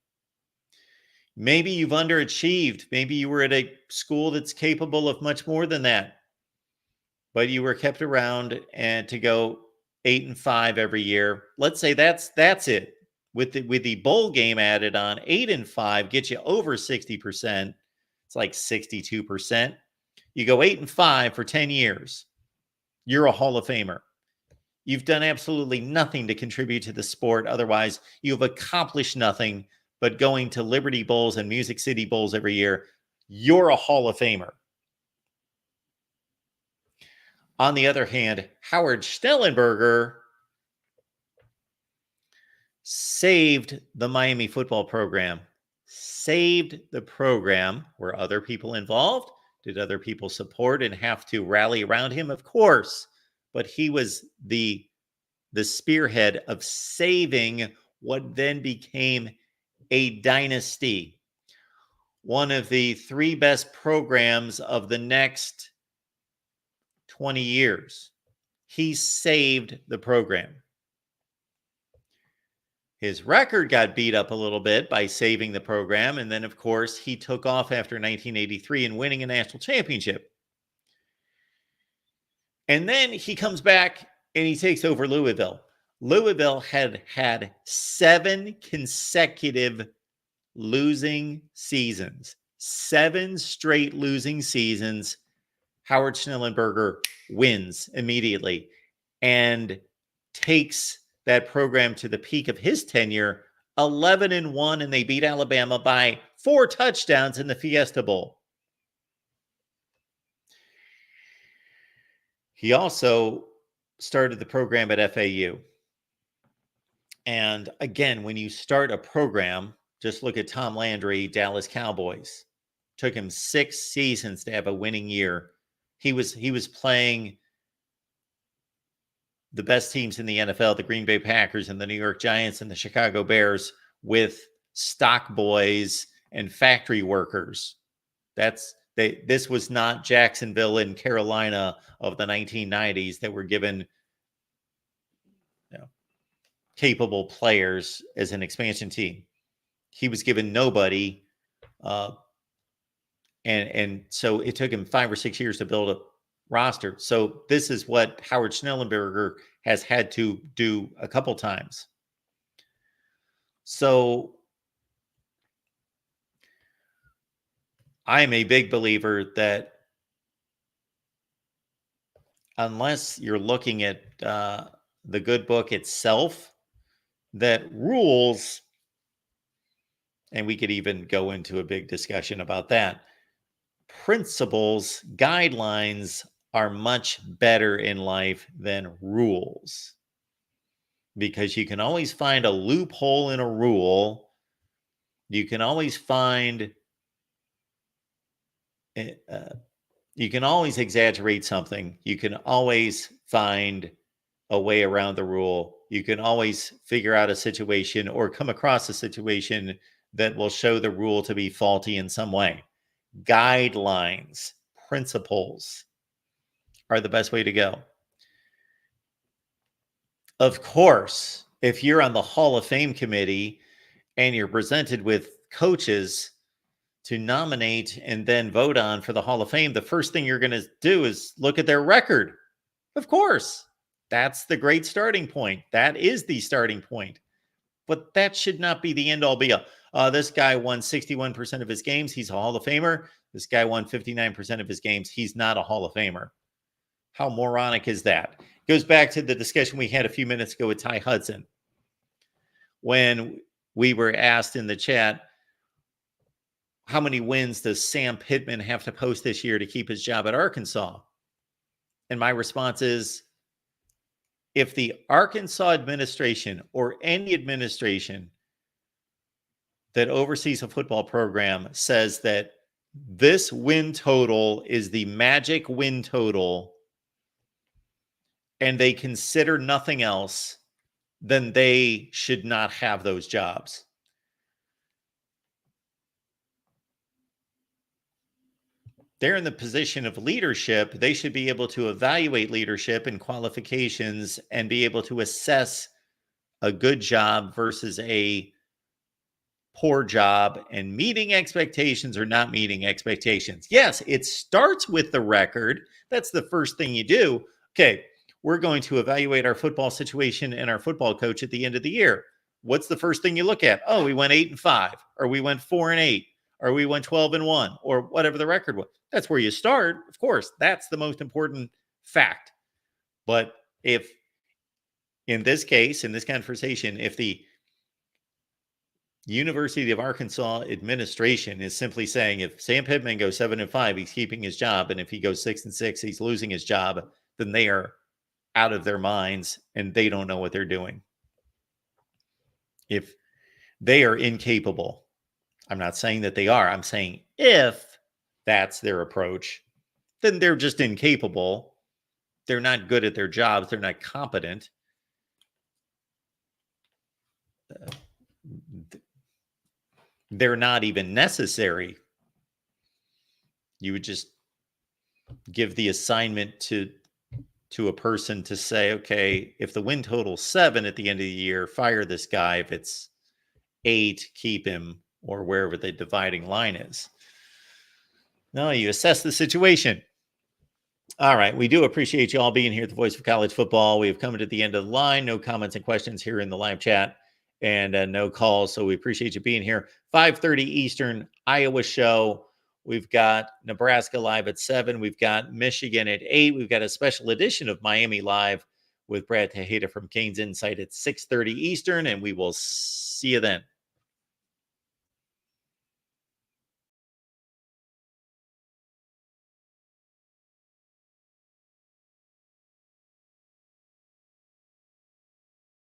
Maybe you've underachieved. Maybe you were at a school that's capable of much more than that, but you were kept around and to go 8-5 every year. Let's say that's it. With the bowl game added on, 8-5 gets you over 60%. It's like 62%. You go 8-5 for 10 years. You're a Hall of Famer. You've done absolutely nothing to contribute to the sport. Otherwise, you've accomplished nothing but going to Liberty Bowls and Music City Bowls every year. You're a Hall of Famer. On the other hand, Howard Schnellenberger saved the Miami football program. Saved the program. Were other people involved? Did other people support and have to rally around him? Of course. But he was the spearhead of saving what then became a dynasty. One of the 3 best programs of the next 20 years. He saved the program. His record got beat up a little bit by saving the program. And then, of course, he took off after 1983 and winning a national championship. And then he comes back and he takes over Louisville. Louisville had 7 consecutive losing seasons. 7 straight losing seasons. Howard Schnellenberger wins immediately and takes that program to the peak of his tenure, 11-1, and they beat Alabama by 4 touchdowns in the Fiesta Bowl. He also started the program at FAU. And again, when you start a program, just look at Tom Landry, Dallas Cowboys. Took him 6 seasons to have a winning year. He was playing the best teams in the NFL, the Green Bay Packers and the New York Giants and the Chicago Bears, with stock boys and factory workers. This was not Jacksonville and Carolina of the 1990s that were given capable players as an expansion team. He was given nobody. And so it took him 5 or 6 years to build a roster. So this is what Howard Schnellenberger has had to do a couple times. So I'm a big believer that unless you're looking at the good book itself, that rules, and we could even go into a big discussion about that, principles, guidelines are much better in life than rules, because you can always find a loophole in a rule. You can always find, you can always exaggerate something. You can always find a way around the rule. You can always figure out a situation or come across a situation that will show the rule to be faulty in some way. Guidelines, principles are the best way to go. Of course, if you're on the Hall of Fame committee and you're presented with coaches to nominate and then vote on for the Hall of Fame, the first thing you're going to do is look at their record. Of course, that's the great starting point. That is the starting point. But that should not be the end all be all. This guy won 61% of his games. He's a Hall of Famer. This guy won 59% of his games. He's not a Hall of Famer. How moronic is that? Goes back to the discussion we had a few minutes ago with Ty Hudson. When we were asked in the chat, how many wins does Sam Pittman have to post this year to keep his job at Arkansas? And my response is, if the Arkansas administration or any administration that oversees a football program says that this win total is the magic win total and they consider nothing else, then they should not have those jobs. They're in the position of leadership. They should be able to evaluate leadership and qualifications and be able to assess a good job versus a poor job and meeting expectations or not meeting expectations. Yes, it starts with the record. That's the first thing you do. Okay, we're going to evaluate our football situation and our football coach at the end of the year. What's the first thing you look at? Oh, we went 8-5, or we went 4-8, or we went 12-1, or whatever the record was. That's where you start. Of course, that's the most important fact. But if, in this case, in this conversation, if the University of Arkansas administration is simply saying if Sam Pittman goes 7-5, he's keeping his job, and if he goes 6-6, he's losing his job, then they are out of their minds and they don't know what they're doing. If they are incapable, I'm not saying that they are, I'm saying if that's their approach, then they're just incapable. They're not good at their jobs. They're not competent. They're not even necessary. You would just give the assignment to a person to say, okay, if the win total's 7 at the end of the year, fire this guy. If it's 8, keep him, or wherever the dividing line is. No, you assess the situation. All right. We do appreciate you all being here at the Voice of College Football. We have come to the end of the line. No comments and questions here in the live chat, and no calls. So we appreciate you being here. 5:30 Eastern, Iowa show. We've got Nebraska live at 7. We've got Michigan at 8. We've got a special edition of Miami Live with Brad Tejeda from Canes Insight at 6:30 Eastern, and we will see you then.